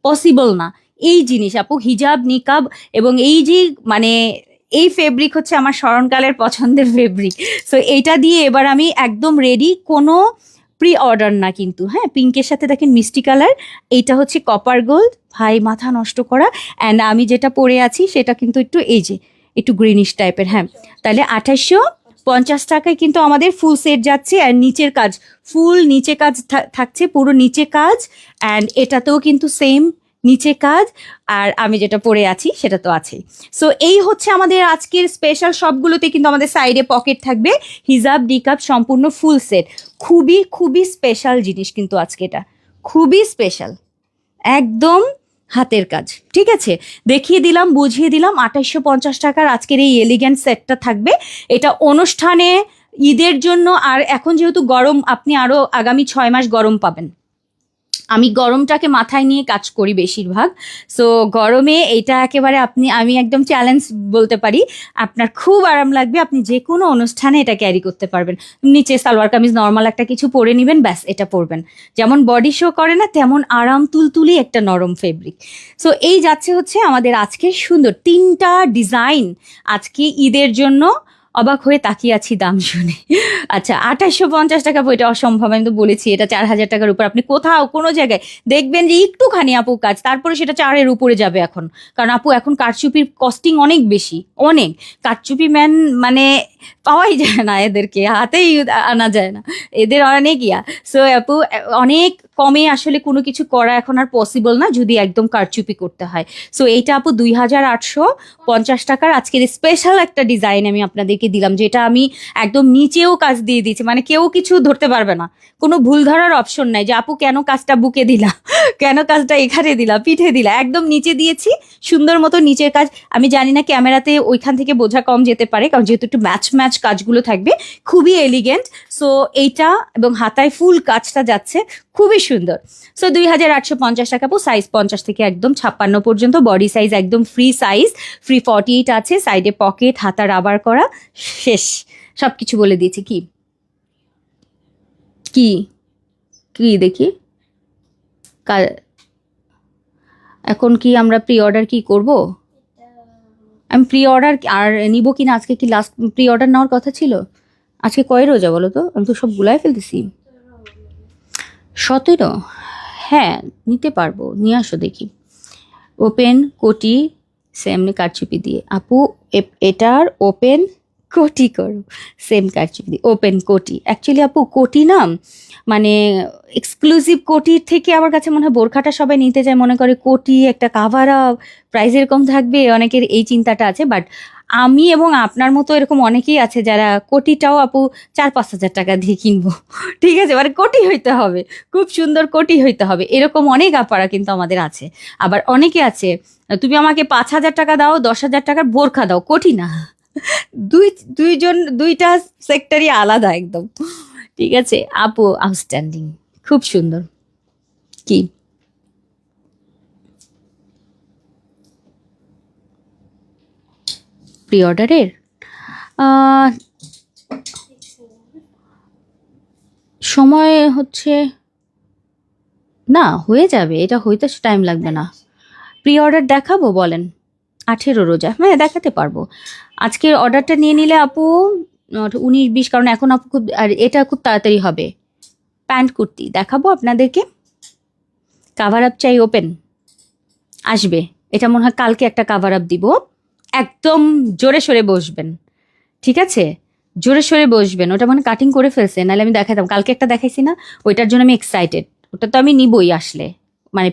[SPEAKER 1] পসিবল না। এই জিনিস আপু, হিজাব, নিকাব এবং এই যে মানে এই ফেব্রিক হচ্ছে আমার স্মরণকালের পছন্দের ফেব্রিক। সো এইটা দিয়ে এবার আমি একদম রেডি, কোনো প্রি অর্ডার না কিন্তু, হ্যাঁ। পিঙ্কের সাথে দেখেন মিষ্টি কালার, এইটা হচ্ছে কপার গোল্ড, ভাই মাথা নষ্ট করা। অ্যান্ড আমি যেটা পরে আছি সেটা কিন্তু একটু এই যে একটু গ্রিনিশ টাইপের, হ্যাঁ। তাহলে 2850 টাকায় কিন্তু আমাদের ফুল সেট যাচ্ছে। আর নিচের কাজ, ফুল নিচে কাজ থাকছে, পুরো নিচে কাজ। অ্যান্ড এটাতেও কিন্তু সেম নিচে কাজ, আর আমি যেটা পরে আছি সেটা তো আছেই। সো এই হচ্ছে আমাদের আজকের স্পেশাল। সবগুলোতে কিন্তু আমাদের সাইডে পকেট থাকবে, হিজাব নিকাব সম্পূর্ণ ফুল সেট। খুবই খুবই স্পেশাল জিনিস কিন্তু আজকে, এটা খুবই স্পেশাল, একদম হাতের কাজ। ঠিক আছে, দেখিয়ে দিলাম, বুঝিয়ে দিলাম। 2850 টাকার আজকের এই এলিগ্যান্ট সেটটা থাকবে। এটা অনুষ্ঠানে, ঈদের জন্য। আর এখন যেহেতু গরম, আপনি আরো আগামী 6 মাস গরম পাবেন। আমি গরমটাকে মাথায় নিয়ে কাজ করি বেশিরভাগ। সো গরমে এইটা একেবারে আমি একদম চ্যালেঞ্জ বলতে পারি, আপনার খুব আরাম লাগবে। আপনি যে কোনো অনুষ্ঠানে এটা ক্যারি করতে পারবেন। নিচে সালোয়ার কামিজ নর্মাল একটা কিছু পরে নেবেন, ব্যাস এটা পরবেন। যেমন বডি শো করে না, তেমন আরাম তুলতুলি একটা নরম ফেব্রিক। সো এই যাচ্ছে হচ্ছে আমাদের আজকের সুন্দর 3টা ডিজাইন আজকে ঈদের জন্য। অবাক হয়ে তাকিয়ে আছি দাম শুনে। আচ্ছা, 2850 টাকা, এটা অসম্ভব। আমি তো বলেছি এটা 4000 টাকার উপর। আপনি কোথাও কোনো জায়গায় দেখবেন যে একটুখানি আপু কাজ, তারপরে সেটা 4-এর উপরে যাবে এখন। কারণ আপু এখন কারচুপির কস্টিং অনেক বেশি, অনেক। কারচুপি ম্যান মানে পাওয়াই যায় না, এদেরকে হাতেই আনা যায় না, এদের অনেক ইয়া। সো আপু অনেক কমে আসলে কোনো কিছু করা এখন আর পসিবল না, যদি একদম কারচুপি করতে হয়। সো এইটা আপু 2850 টাকার আজকের স্পেশাল একটা ডিজাইন আমি আপনাদেরকে দিলাম, যেটা আমি একদম নিচেও কাজ দিয়ে দিচ্ছি, মানে কেউ কিছু ধরতে পারবে না, কোনো ভুল ধরার অপশন নাই যে আপু কেন কাজটা বুকে দিলা, কেন কাজটা এখানে দিলা, পিঠে দিলা। একদম নিচে দিয়েছি সুন্দর মতো নিচের কাজ। আমি জানি না ক্যামেরাতে ওইখান থেকে বোঝা কম যেতে পারে, কারণ যেহেতু একটু ম্যাচ ম্যাচ কাজগুলো থাকবে, খুবই এলিগেন্ট। সো এইটা এবং হাতায় ফুল কাজটা যাচ্ছে, খুবই সুন্দর। সো 2850 টাকা আপু, সাইজ 50 থেকে একদম 56 পর্যন্ত, বডি সাইজ একদম ফ্রি সাইজ, ফ্রি 48 আছে, সাইডে পকেট, হাতা রাবার করা, শেষ সবকিছু বলে দিয়েছি। কি কি কি দেখি এখন কি আমরা প্রি অর্ডার কি করব? আমি প্রি অর্ডার আর নিব কিনা, আজকে কি লাস্ট প্রি অর্ডার নেওয়ার কথা ছিল? আজকে কয় রোজা বলো তো? আমি তো সব গুলাই ফেলতেছি। 17? হ্যাঁ, নিতে পারবো, নিয়ে আসো দেখি। ওপেন কোটি সেম কারচুপি দিয়ে আপু, এটার ওপেন কোটি করো, সেম কারচুপি দিয়ে ওপেন কোটি। অ্যাকচুয়ালি আপু কোটি না, মানে এক্সক্লুসিভ কোটির থেকে আমার কাছে মনে হয় বোরখাটা সবাই নিতে চায়, মনে করে কোটি একটা কাভার আপ, প্রাইস এরকম থাকবে, অনেকের এই চিন্তাটা আছে। বাট আমি এবং আপনার মতো এরকম অনেকেই আছে যারা কোটিটাও আপু 4-5 হাজার টাকা দিয়ে কিনবো। ঠিক আছে, মানে কোটি হইতে হবে, খুব সুন্দর কোটি হইতে হবে, এরকম অনেক আপারা কিন্তু আমাদের আছে। আবার অনেকে আছে, তুমি আমাকে 5,000 টাকা দাও, 10,000 টাকার বোরখা দাও, কোটি না। দুইটা সেক্টরই আলাদা একদম। ঠিক আছে আপু, আউটস্ট্যান্ডিং, খুব সুন্দর। কি প্রি অর্ডারের সময় হচ্ছে না, হয়ে যাবে, এটা হইতে টাইম লাগবে না। প্রি অর্ডার দেখাবো বলেন? 18 রোজা, হ্যাঁ দেখাতে পারবো। আজকের অর্ডারটা নিয়ে নিলে আপু 19-20, কারণ এখন আপু খুব, আর এটা খুব তাড়াতাড়ি হবে। প্যান্ট কুর্তি দেখাবো আপনাদেরকে, কাভার আপ চাই, ওপেন আসবে। এটা মনে হয় কালকে একটা কাভার আপ দিব, একদম জোরে সোরে বসবেন। ঠিক আছে, জোরে সোরে বসবেন, ওটা মানে কাটিং করে ফেলছে, নাহলে আমি দেখাতাম। কালকে একটা দেখাইছি না, ওইটার জন্য আমি এক্সাইটেড। ওটা তো আমি নিবই আসলে, মানে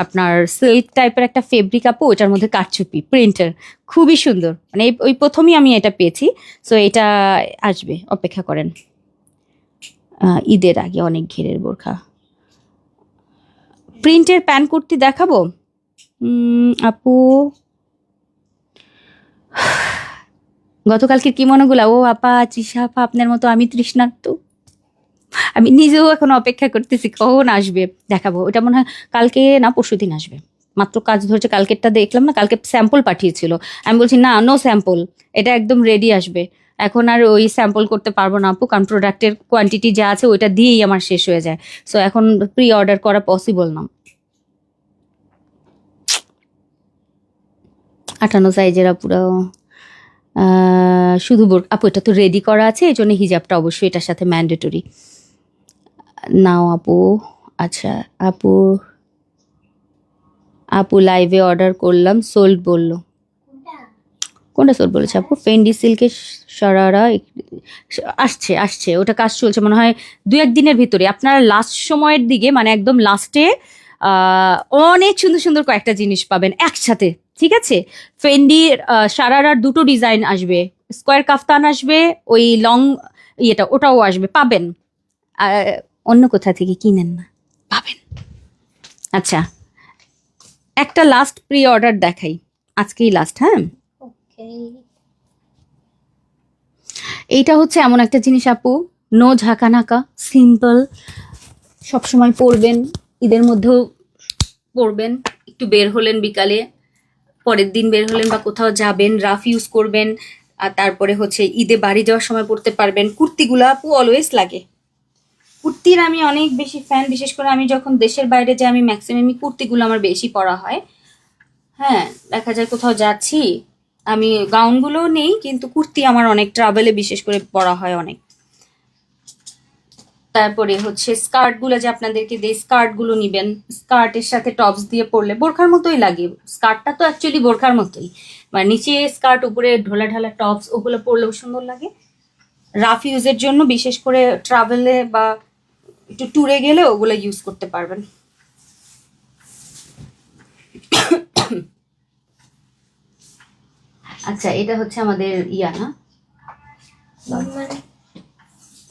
[SPEAKER 1] আপনার সিল্ক টাইপের একটা ফেব্রিক আপু, ওইটার মধ্যে কারচুপি প্রিন্টার, খুবই সুন্দর। মানে ওই প্রথমেই আমি এটা পেয়েছি। সো এটা আসবে, অপেক্ষা করেন, ঈদের আগে। অনেক ঘেরের বোরখা, প্রিন্টের প্যান্ট কুর্তি দেখাবো আপু। গতকালকে কি মনোগুলা, ও আপা, তৃষা আপা আপনার মতো আমি তৃষ্ণার্ত। আমি নিজেও এখন অপেক্ষা করতেছি কখন আসবে, দেখাবো। ওটা মনে হয় কালকে না পরশুদিন আসবে, মাত্র কাজ ধরছে। কালকেরটা দেখলাম না, কালকে স্যাম্পল পাঠিয়েছিল, আমি বলছি না, নো স্যাম্পল, এটা একদম রেডি আসবে। এখন আর ওই স্যাম্পল করতে পারবো না আপু, কারণ প্রোডাক্টের কোয়ান্টিটি যা আছে ওইটা দিয়েই আমার শেষ হয়ে যায়। সো এখন প্রি অর্ডার করা পসিবল না। 58 সাইজের আপুরা, শুধু আপু এটা তো রেডি করা আছে, এই জন্য হিজাবটা অবশ্যই এটার সাথে ম্যান্ডেটরি। নাও আপু, আচ্ছা আপু, আপু লাইভে অর্ডার করলাম, সোল্ড বললো। কোনটা সোল্ড বলেছে আপু? ফেন্ডি সিল্কের সারারা আসছে আসছে, ওটা কাজ চলছে মনে হয় 2-1 দিনের ভিতরে। আপনারা লাস্ট সময়ের দিকে, মানে একদম লাস্টে অনেক সুন্দর সুন্দর কয়েকটা জিনিস পাবেন একসাথে, ঠিক আছে? ফেন্ডির সারারার 2টো ডিজাইন আসবে, স্কোয়ার কাফতান আসবে, ওই লং ইয়েটা ওটাও আসবে, পাবেন। অন্য কোথা থেকে কিনেন না, পাবেন। আচ্ছা, একটা লাস্ট প্রি অর্ডার দেখাই, আজকেই লাস্ট। হ্যাঁ,
[SPEAKER 2] ওকে,
[SPEAKER 1] এইটা হচ্ছে এমন একটা জিনিস আপু, নো ঝাঁকা নাকা, সিম্পল, সবসময় পরবেন, ঈদের মধ্যেও পরবেন, একটু বের হলেন বিকালে, পরের দিন বের হলেন বা কোথাও যাবেন, রাফ ইউজ করবেন। আর তারপরে হচ্ছে ঈদে বাড়ি যাওয়ার সময় পরতে পারবেন। কুর্তিগুলো আপু অলওয়েজ লাগে, কুর্তির আমি অনেক বেশি ফ্যান। বিশেষ করে আমি যখন দেশের বাইরে যাই, আমি ম্যাক্সিমামই কুর্তিগুলো আমার বেশি পরা হয়। হ্যাঁ, দেখা যায় কোথাও যাচ্ছি, আমি গাউনগুলোও নেই, কিন্তু কুর্তি আমার অনেক ট্রাভেলে বিশেষ করে পরা হয় অনেক। তারপরে হচ্ছে স্কার্টগুলো যে আপনাদেরকে দেই, স্কার্টগুলো নিবেন, স্কার্টের সাথে টপস দিয়ে পরলে বোরখার মতোই লাগে। স্কার্টটা তো অ্যাকচুয়ালি বোরখার মতোই, মানে নিচে স্কার্ট, উপরে ঢোলা ঢালা টপস, ওগুলো পরলেও সুন্দর লাগে। রাফ ইউজের জন্য বিশেষ করে ট্রাভেলে বা একটু ট্যুরে গেলে ওগুলো ইউজ করতে পারবেন। আচ্ছা, এটা হচ্ছে আমাদের ইয়া না,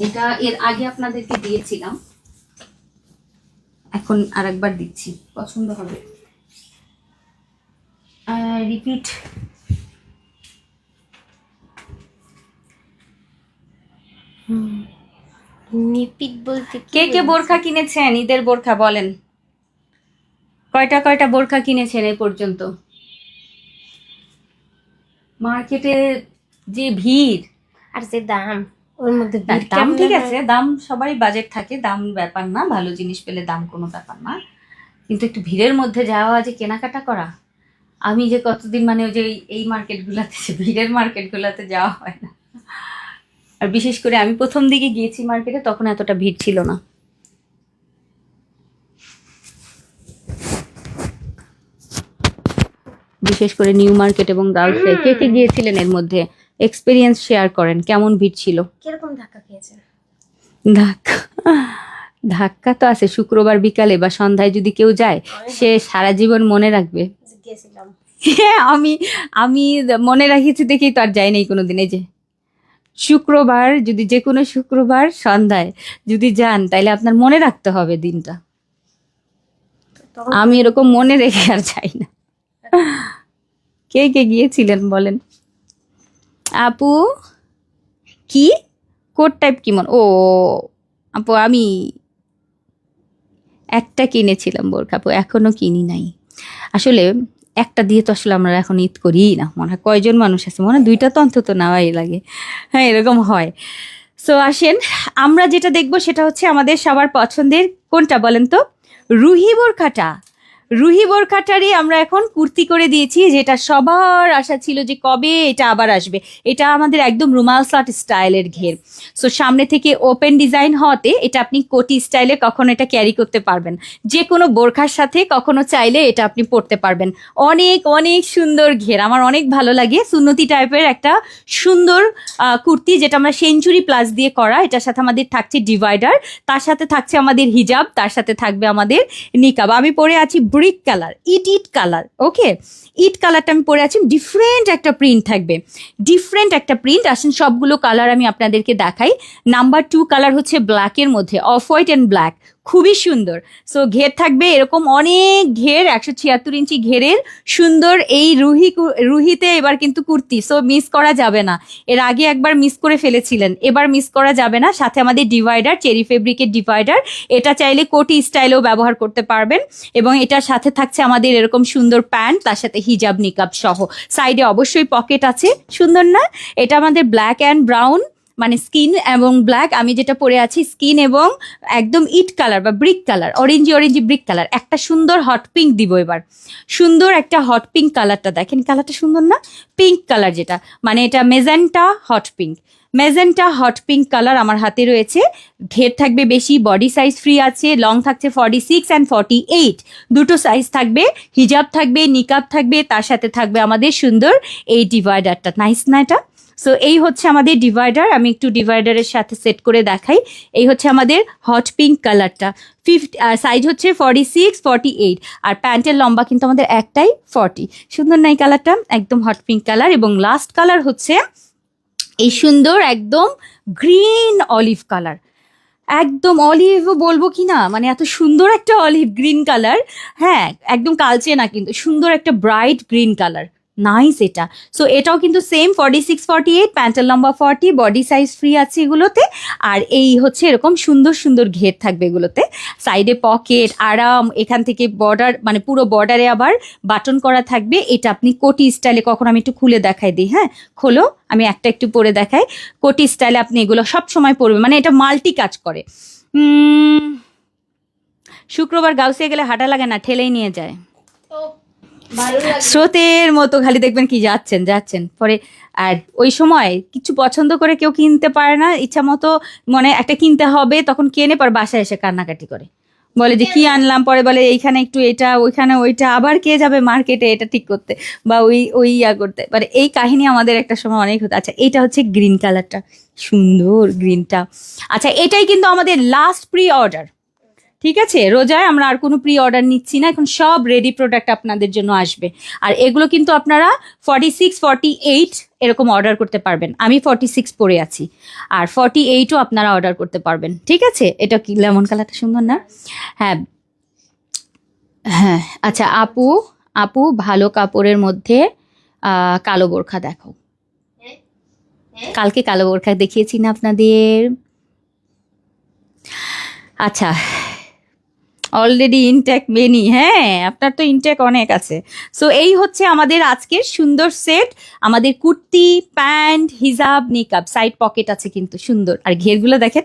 [SPEAKER 1] এটা এর আগে আপনাদেরকে দিয়েছিলাম, এখন আরেকবার দিচ্ছি, পছন্দ হবে। রিপিট।
[SPEAKER 2] নিপিট বলতে
[SPEAKER 1] কে কে বোরখা কিনেছেন? ঈদের বোরখা বলেন, কয়টা কয়টা বোরখা কিনেছেন এ পর্যন্ত? মার্কেটে যে ভিড়
[SPEAKER 2] আর যে দাম, ওর মধ্যে
[SPEAKER 1] না,
[SPEAKER 2] ভিড়
[SPEAKER 1] দাম
[SPEAKER 2] কেমন
[SPEAKER 1] ঠিক
[SPEAKER 2] হয়?
[SPEAKER 1] আছে, দাম সবারই বাজেট থাকে, দাম ব্যাপার না, ভালো জিনিস পেলে দাম কোনো ব্যাপার না, কিন্তু একটু ভিড়ের মধ্যে যাওয়া, যে কেনাকাটা করা, আমি যে কতদিন মানে ওই যে এই মার্কেটগুলোতে, ভিড়ের মার্কেটগুলোতে যাওয়া হয় না। আর বিশেষ করে আমি প্রথম দিকে গিয়েছি মার্কেটে, তখন এতটা ভিড় ছিল না। বিশেষ করে নিউ মার্কেট এবং গার্লসে কে কে গিয়েছিলেন এর মধ্যে, এক্সপিরিয়েন্স শেয়ার করেন, কেমন ভিড় ছিল?
[SPEAKER 2] কিরকম ধাক্কা খেয়েছেন?
[SPEAKER 1] ধাক্কা, ধাক্কা তো আছে। শুক্রবার বিকালে বা সন্ধ্যায় যদি কেউ যায়, সে সারা জীবন মনে রাখবে।
[SPEAKER 2] গেছিলাম,
[SPEAKER 1] হ্যাঁ, আমি আমি মনে রাখিয়েছি দেখেই তো আর যাই নাই কোনোদিন। এই যে শুক্রবার, যদি যে কোনো শুক্রবার সন্ধ্যায় যদি যান, তাইলে আপনার মনে রাখতে হবে দিনটা।
[SPEAKER 2] তখন
[SPEAKER 1] আমি এরকম মনে রেখে আর যাই না। কে কে গিয়েছিলেন বলেন আপু? কি কোট টাইপ কি মন? ও আপু, আমি একটা কিনেছিলাম বোরখা আপু, এখনো কিনি নাই। আসলে একটা দিয়ে তো আসলে আমরা এখন ঈদ করি না, মনে হয় কয়জন মানুষ আছে, মনে হয় 2টা তো অন্তত নেওয়াই লাগে। হ্যাঁ, এরকম হয়। সো আসেন, আমরা যেটা দেখবো সেটা হচ্ছে আমাদের সবার পছন্দের কোনটা বলেন তো? রুহি বোরখাটা। রুহি বোরখাটারই আমরা এখন কুর্তি করে দিয়েছি, যেটা সবার আশা ছিল যে কবে এটা আবার আসবে। এটা আমাদের একদম রুমাল স্লাট স্টাইলের ঘের। সো সামনে থেকে ওপেন ডিজাইন হওয়াতে এটা আপনি কোটি স্টাইলে কখনো এটা ক্যারি করতে পারবেন, যে কোনো বোরখার সাথে কখনো চাইলে এটা আপনি পরতে পারবেন। অনেক অনেক সুন্দর ঘের, আমার অনেক ভালো লাগে। সুন্নতি টাইপের একটা সুন্দর কুর্তি, যেটা আমরা সেঞ্চুরি প্লাস দিয়ে করা। এটার সাথে আমাদের থাকছে ডিভাইডার, তার সাথে থাকছে আমাদের হিজাব, তার সাথে থাকবে আমাদের নিকাব। আমি পরে আছি ব্রিক কালার, ইট কালার। ওকে, ইট কালারটা আমি পরে আছি, ডিফারেন্ট একটা প্রিন্ট থাকবে, ডিফারেন্ট একটা প্রিন্ট। আসেন সবগুলো কালার আমি আপনাদেরকে দেখাই। নাম্বার 2 কালার হচ্ছে ব্ল্যাকের মধ্যে, অফ হোয়াইট অ্যান্ড ব্ল্যাক, খুবই সুন্দর। সো ঘের থাকবে এরকম অনেক ঘের, 176 ইঞ্চি ঘেরের সুন্দর এই রুহিতে এবার কিন্তু কুর্তি, সো মিস করা যাবে না। এর আগে একবার মিস করে ফেলেছিলেন, এবার মিস করা যাবে না। সাথে আমাদের ডিভাইডার, চেরি ফেব্রিকের ডিভাইডার, এটা চাইলে কোটি স্টাইলেও ব্যবহার করতে পারবেন। এবং এটার সাথে থাকছে আমাদের এরকম সুন্দর প্যান্ট, তার সাথে হিজাব নিকাব সহ। সাইডে অবশ্যই পকেট আছে, সুন্দর না? এটা আমাদের ব্ল্যাক অ্যান্ড ব্রাউন, মানে স্কিন এবং ব্ল্যাক, আমি যেটা পরে আছি স্কিন এবং একদম ইট কালার বা brick colour, orangey brick colour. একটা সুন্দর হট পিঙ্ক দিব এবার, সুন্দর একটা হট পিঙ্ক কালারটা দেখেন, কালারটা সুন্দর না? পিঙ্ক কালার যেটা, মানে এটা magenta hot pink, magenta hot pink colour আমার হাতে রয়েছে। ঘের থাকবে বেশি, বডি সাইজ ফ্রি আছে, লং থাকছে 46 অ্যান্ড 48, দুটো সাইজ থাকবে। হিজাব থাকবে, নিকাব থাকবে, তার সাথে থাকবে আমাদের সুন্দর এই ডিভাইডারটা। নাইস না এটা? সো এই হচ্ছে আমাদের ডিভাইডার, আমি একটু ডিভাইডারের সাথে সেট করে দেখাই। এই হচ্ছে আমাদের হট পিঙ্ক কালারটা, সাইজ হচ্ছে 46, 48, আর প্যান্টের লম্বা কিন্তু আমাদের একটাই 40। সুন্দর না এই কালারটা? একদম হট পিঙ্ক কালার। এবং লাস্ট কালার হচ্ছে এই সুন্দর একদম গ্রিন অলিভ কালার, একদম অলিভও বলবো কি না, মানে এত সুন্দর একটা অলিভ গ্রিন কালার। হ্যাঁ, একদম কালচে না, কিন্তু সুন্দর একটা ব্রাইট গ্রিন কালার। নাইস এটা। সো এটাও কিন্তু সেম 46, 48, প্যান্টের লম্বা 40, বডি সাইজ ফ্রি আছে এগুলোতে। আর এই হচ্ছে এরকম সুন্দর সুন্দর ঘের থাকবে এগুলোতে, সাইডে পকেট, আরাম। এখান থেকে বর্ডার, মানে পুরো বর্ডারে আবার বাটন করা থাকবে। এটা আপনি কোটি স্টাইলে, কখন আমি একটু খুলে দেখাই দিই, হ্যাঁ খোলো, আমি একটা একটু পরে দেখাই। কোটি স্টাইলে আপনি এগুলো সব সময় পরবেন, মানে এটা মাল্টি কাজ করে। শুক্রবার গাউসিয়া গেলে হাঁটা লাগে না, ঠেলেই নিয়ে যায়।
[SPEAKER 2] তো ভালো লাগে।
[SPEAKER 1] স্রোতের মতো খালি দেখবেন কি যাচ্ছেন পরে। আর ওই সময় কিছু পছন্দ করে কেউ কিনতে পারে না, ইচ্ছা মতো মানে একটা কিনতে হবে, তখন কেনে পর বাসায় এসে কান্নাকাটি করে, বলে যে কি আনলাম, পরে বলে এইখানে একটু এটা, ওইখানে ওইটা, আবার কে যাবে মার্কেটে এটা ঠিক করতে বা ওই ইয়া করতে। মানে এই কাহিনী আমাদের একটা সময় অনেক হতো। আচ্ছা, এটা হচ্ছে গ্রিন কালারটা, সুন্দর গ্রিনটা। আচ্ছা, এটাই কিন্তু আমাদের লাস্ট প্রি অর্ডার, ঠিক আছে? রোজায় আমরা আর কোনো প্রি অর্ডার নিচ্ছি না, এখন সব রেডি প্রোডাক্ট আপনাদের জন্য আসবে। আর এগুলো কিন্তু আপনারা 46, 48 এরকম অর্ডার করতে পারবেন। আমি 46 পরে আছি, আর 48ও আপনারা অর্ডার করতে পারবেন, ঠিক আছে? এটা কি লেমন কালারটা সুন্দর না? হ্যাঁ হ্যাঁ। আচ্ছা আপু ভালো কাপড়ের মধ্যে কালো বোরখা দেখাও। কালকে কালো বোরখা দেখিয়েছি না আপনাদের? আচ্ছা, অলরেডি ইনটেক মেনি, হ্যাঁ আপনার তো ইনটেক অনেক আছে। সো এই হচ্ছে আমাদের আজকের সুন্দর সেট, আমাদের কুর্তি, প্যান্ট, হিজাব, নিকাব, সাইড পকেট আছে কিন্তু সুন্দর। আর ঘেরগুলো দেখেন,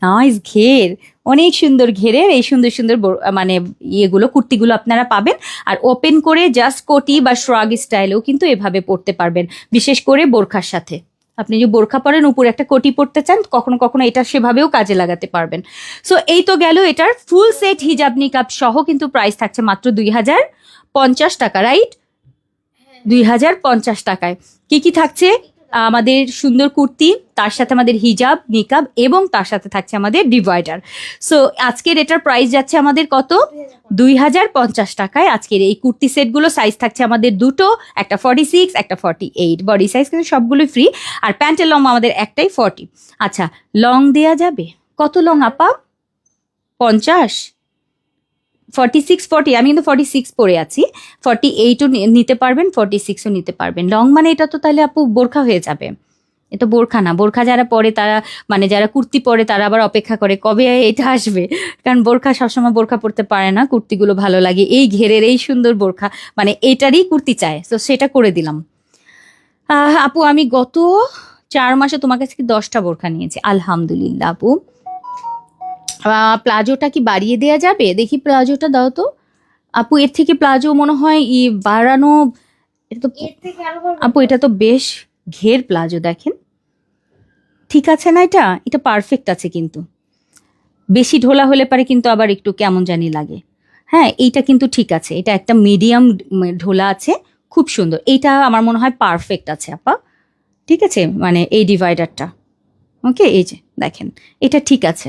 [SPEAKER 1] নাইস ঘের, অনেক সুন্দর ঘেরের এই সুন্দর সুন্দর মানে ইয়েগুলো, কুর্তিগুলো আপনারা পাবেন। আর ওপেন করে জাস্ট কোটি বা শ্রাগ স্টাইলেও কিন্তু এভাবে পরতে পারবেন, বিশেষ করে বোরখার সাথে। আপনি যদি বোরখা পরেন, উপরে একটা কোটি পরতে চান, কখনো কখনো এটা সেভাবেও কাজে লাগাতে পারবেন। সো এই তো গেল এটার ফুল সেট হিজাব নিকাব সহ, কিন্তু প্রাইস থাকছে মাত্র 2050 টাকা, রাইট? 2050 টাকায় কি কি থাকছে? আমাদের সুন্দর কুর্তি, তার সাথে আমাদের হিজাব নিকাব, এবং তার সাথে থাকছে আমাদের ডিভাইডার। সো আজকের এটার প্রাইস যাচ্ছে আমাদের কত? 2050 টাকায় আজকের এই কুর্তি সেটগুলো। সাইজ থাকছে আমাদের দুটো, একটা 46, একটা 48, বডি সাইজ কিন্তু সবগুলোই ফ্রি। আর প্যান্টের লং আমাদের একটাই 40। আচ্ছা, লং দেয়া যাবে? কত লং আপা? 50, 46, 40, আমি কিন্তু 46 পরে আছি। 48ও নিতে পারবেন, 46ও নিতে পারবেন। লং মানে এটা তো তাহলে আপু বোরখা হয়ে যাবে। এটা বোরখা না, বোরখা যারা পরে তারা, মানে যারা কুর্তি পরে তারা আবার অপেক্ষা করে কবে এটা আসবে, কারণ বোরখা সবসময় বোরখা পরতে পারে না, কুর্তিগুলো ভালো লাগে। এই ঘেরের এই সুন্দর বোরখা, মানে এটারই কুর্তি চায়, তো সেটা করে দিলাম। আপু আমি গত 4 মাসে তোমার কাছে 10টা বোরখা নিয়েছি, আলহামদুলিল্লাহ। আপু প্লাজোটা কি বাড়িয়ে দেয়া যাবে? দেখি প্লাজোটা দাও তো আপু। এর থেকে প্লাজো মনে হয় বাড়ানো, এটা তো
[SPEAKER 2] এর থেকে আরো বড়
[SPEAKER 1] আপু এটা তো বেশ ঘের প্লাজো, দেখেন ঠিক আছে না? এটা পারফেক্ট আছে, কিন্তু বেশি ঢোলা হলে পারে কিন্তু আবার একটু কেমন জানি লাগে। হ্যাঁ, এইটা কিন্তু ঠিক আছে, এটা একটা মিডিয়াম ঢোলা আছে, খুব সুন্দর। এইটা আমার মনে হয় পারফেক্ট আছে আপা, ঠিক আছে? মানে এই ডিভাইডারটা, ওকে, এই যে দেখেন এটা ঠিক আছে।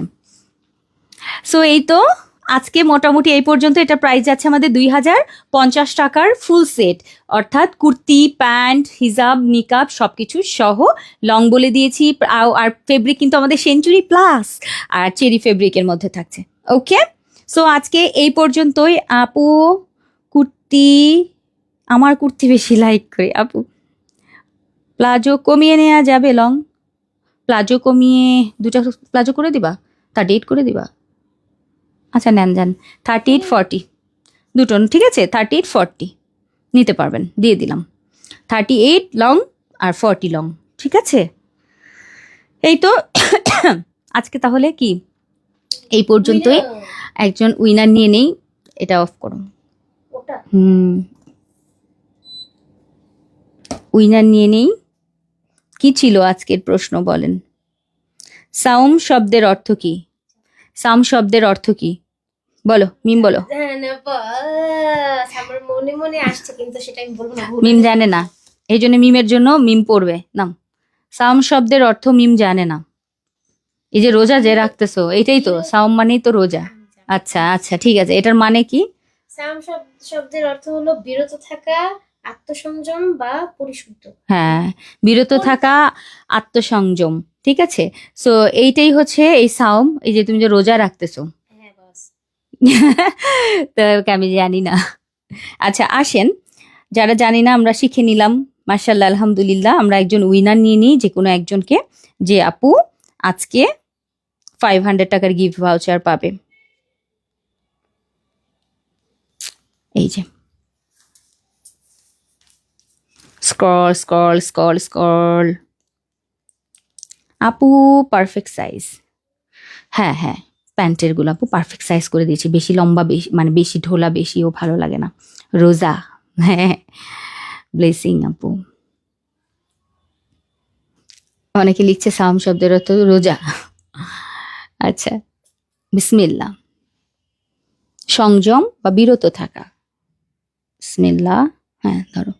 [SPEAKER 1] সো এই তো আজকে মোটামুটি এই পর্যন্ত। এটা প্রাইস যাচ্ছে আমাদের 2050 টাকার ফুল সেট, অর্থাৎ কুর্তি, প্যান্ট, হিজাব, নিকাব সবকিছু সহ। লং বলে দিয়েছি, আর ফেব্রিক কিন্তু আমাদের সেঞ্চুরি প্লাস আর চেরি ফেব্রিকের মধ্যে থাকছে। ওকে, সো আজকে এই পর্যন্তই। আপু কুর্তি, আমার কুর্তি বেশি লাইক করে আপু। প্লাজো কমিয়ে নেওয়া যাবে? লং প্লাজো কমিয়ে 2টা প্লাজো করে দিবা, 38 করে দিবা। আচ্ছা নেন যান, 38 40 দুটো, ঠিক আছে 38 40 নিতে পারবেন, দিয়ে দিলাম 38 লং আর 40 লং, ঠিক আছে। এই তো আজকে তাহলে কি এই পর্যন্তই। একজন উইনার নিয়ে নেই, এটা অফ করো।
[SPEAKER 2] ওটা
[SPEAKER 1] উইনার নিয়ে নেই। কি ছিল আজকের প্রশ্ন বলেন? সাউম শব্দের অর্থ কি? সাউম শব্দের অর্থ কি বলো, মিম বলো।
[SPEAKER 2] আমার মনে মনে আসছে কিন্তু সেটা আমি বলবো না।
[SPEAKER 1] মিম জানে না, এই জন্য মিমের জন্য মিম পড়বে না। সাউম শব্দের অর্থ মিম জানে না। এই যে রোজা যে রাখতেছো, এটাই তো সাউম মানেই তো রোজা। আচ্ছা আচ্ছা ঠিক আছে, এটার মানে কি?
[SPEAKER 2] সাম শব্দের অর্থ হলো বিরত থাকা, আত্মসংযম বা পরিশুদ্ধ।
[SPEAKER 1] হ্যাঁ, বিরত থাকা, আত্মসংযম, ঠিক আছে। সো এইটাই হচ্ছে এই সাউম, এই যে তুমি যে রোজা রাখতেছো।
[SPEAKER 2] হ্যাঁ বাস।
[SPEAKER 1] তো আমি জানি না। আচ্ছা আসেন, যারা জানি না আমরা শিখে নিলাম। মাশাআল্লাহ, আলহামদুলিল্লাহ। আমরা একজন উইনার নিয়ে নিই, যে কোনো একজনকে, যে আপু আজকে 500 টাকার গিফট ভাউচার পাবে। এই যে স্ক্রল স্ক্রল স্ক্রল স্ক্রল। আপু পারফেক্ট সাইজ, হ্যাঁ হ্যাঁ, প্যান্টের গুলো আপু পারফেক্ট সাইজ করে দিয়েছি। বেশি লম্বা, বেশি মানে বেশি ঢোলা বেশিও ভালো লাগে না। রোজা, হ্যাঁ ব্লেসিং আপু। অনেকে লিখছে সাম শব্দের অর্থ রোজা। আচ্ছা, বিসমিল্লাহ, সংযম বা বিরত থাকা। বিসমিল্লাহ, হ্যাঁ ধরো,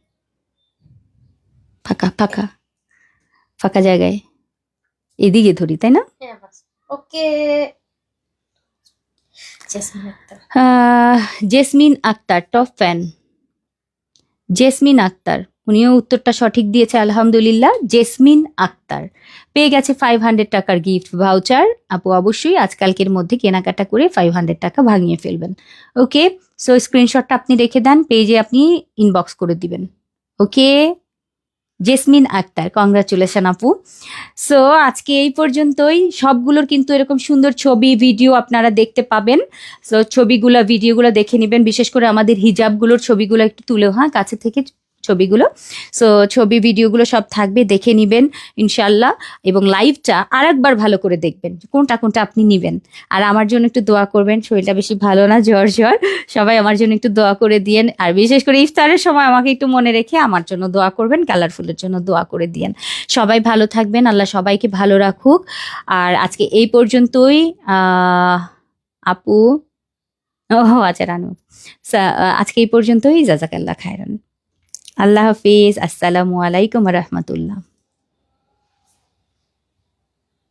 [SPEAKER 1] ফাঁকা ফাঁকা ফাঁকা জায়গায়, এদিকে ধরি তাই না?
[SPEAKER 2] হ্যাঁ বাস। Okay.
[SPEAKER 1] Jesmin Akter, top fan Jesmin Akter, উনিও উত্তরটা সঠিক দিয়েছে আলহামদুলিল্লাহ। জেসমিন আক্তার পেয়ে গেছে 500 টাকার গিফট ভাউচার। আপু অবশ্যই আজকালকের মধ্যে কেনাকাটা করে 500 টাকা ভাঙিয়ে ফেলবেন। ওকে, সো স্ক্রিনশটটা আপনি রেখে দেন, পেজে আপনি ইনবক্স করে দিবেন। ওকে, জেসমিন আক্তার, কংগ্রাচুলেশন আপু। সো আজকে এই পর্যন্তই। সবগুলোর কিন্তু এরকম সুন্দর ছবি ভিডিও আপনারা দেখতে পাবেন। সো ছবিগুলো ভিডিওগুলো দেখে নেবেন, বিশেষ করে আমাদের হিজাবগুলোর ছবিগুলো একটু তুলেও, হ্যাঁ কাছে থেকে ছবিগুলো। সো ছবি ভিডিওগুলো সব থাকবে, দেখে নিবেন ইনশাল্লাহ। এবং লাইভটা আর একবার ভালো করে দেখবেন, কোনটা কোনটা আপনি নিবেন। আর আমার জন্য একটু দোয়া করবেন, শরীরটা বেশি ভালো না, জ্বর জ্বর। সবাই আমার জন্য একটু দোয়া করে দিয়েন। আর বিশেষ করে ইফতারের সময় আমাকে একটু মনে রেখে আমার জন্য দোয়া করবেন, কালারফুলের জন্য দোয়া করে দিয়েন। সবাই ভালো থাকবেন, আল্লাহ সবাইকে ভালো রাখুক। আর আজকে এই পর্যন্তই। আপু, ও আচ্ছা রানু, আজকে এই পর্যন্তই। জাজাকাল্লাহ খায়রান। আল্লাহ হাফিজ, আসসালামু আলাইকুম রহমতুল্লাহ।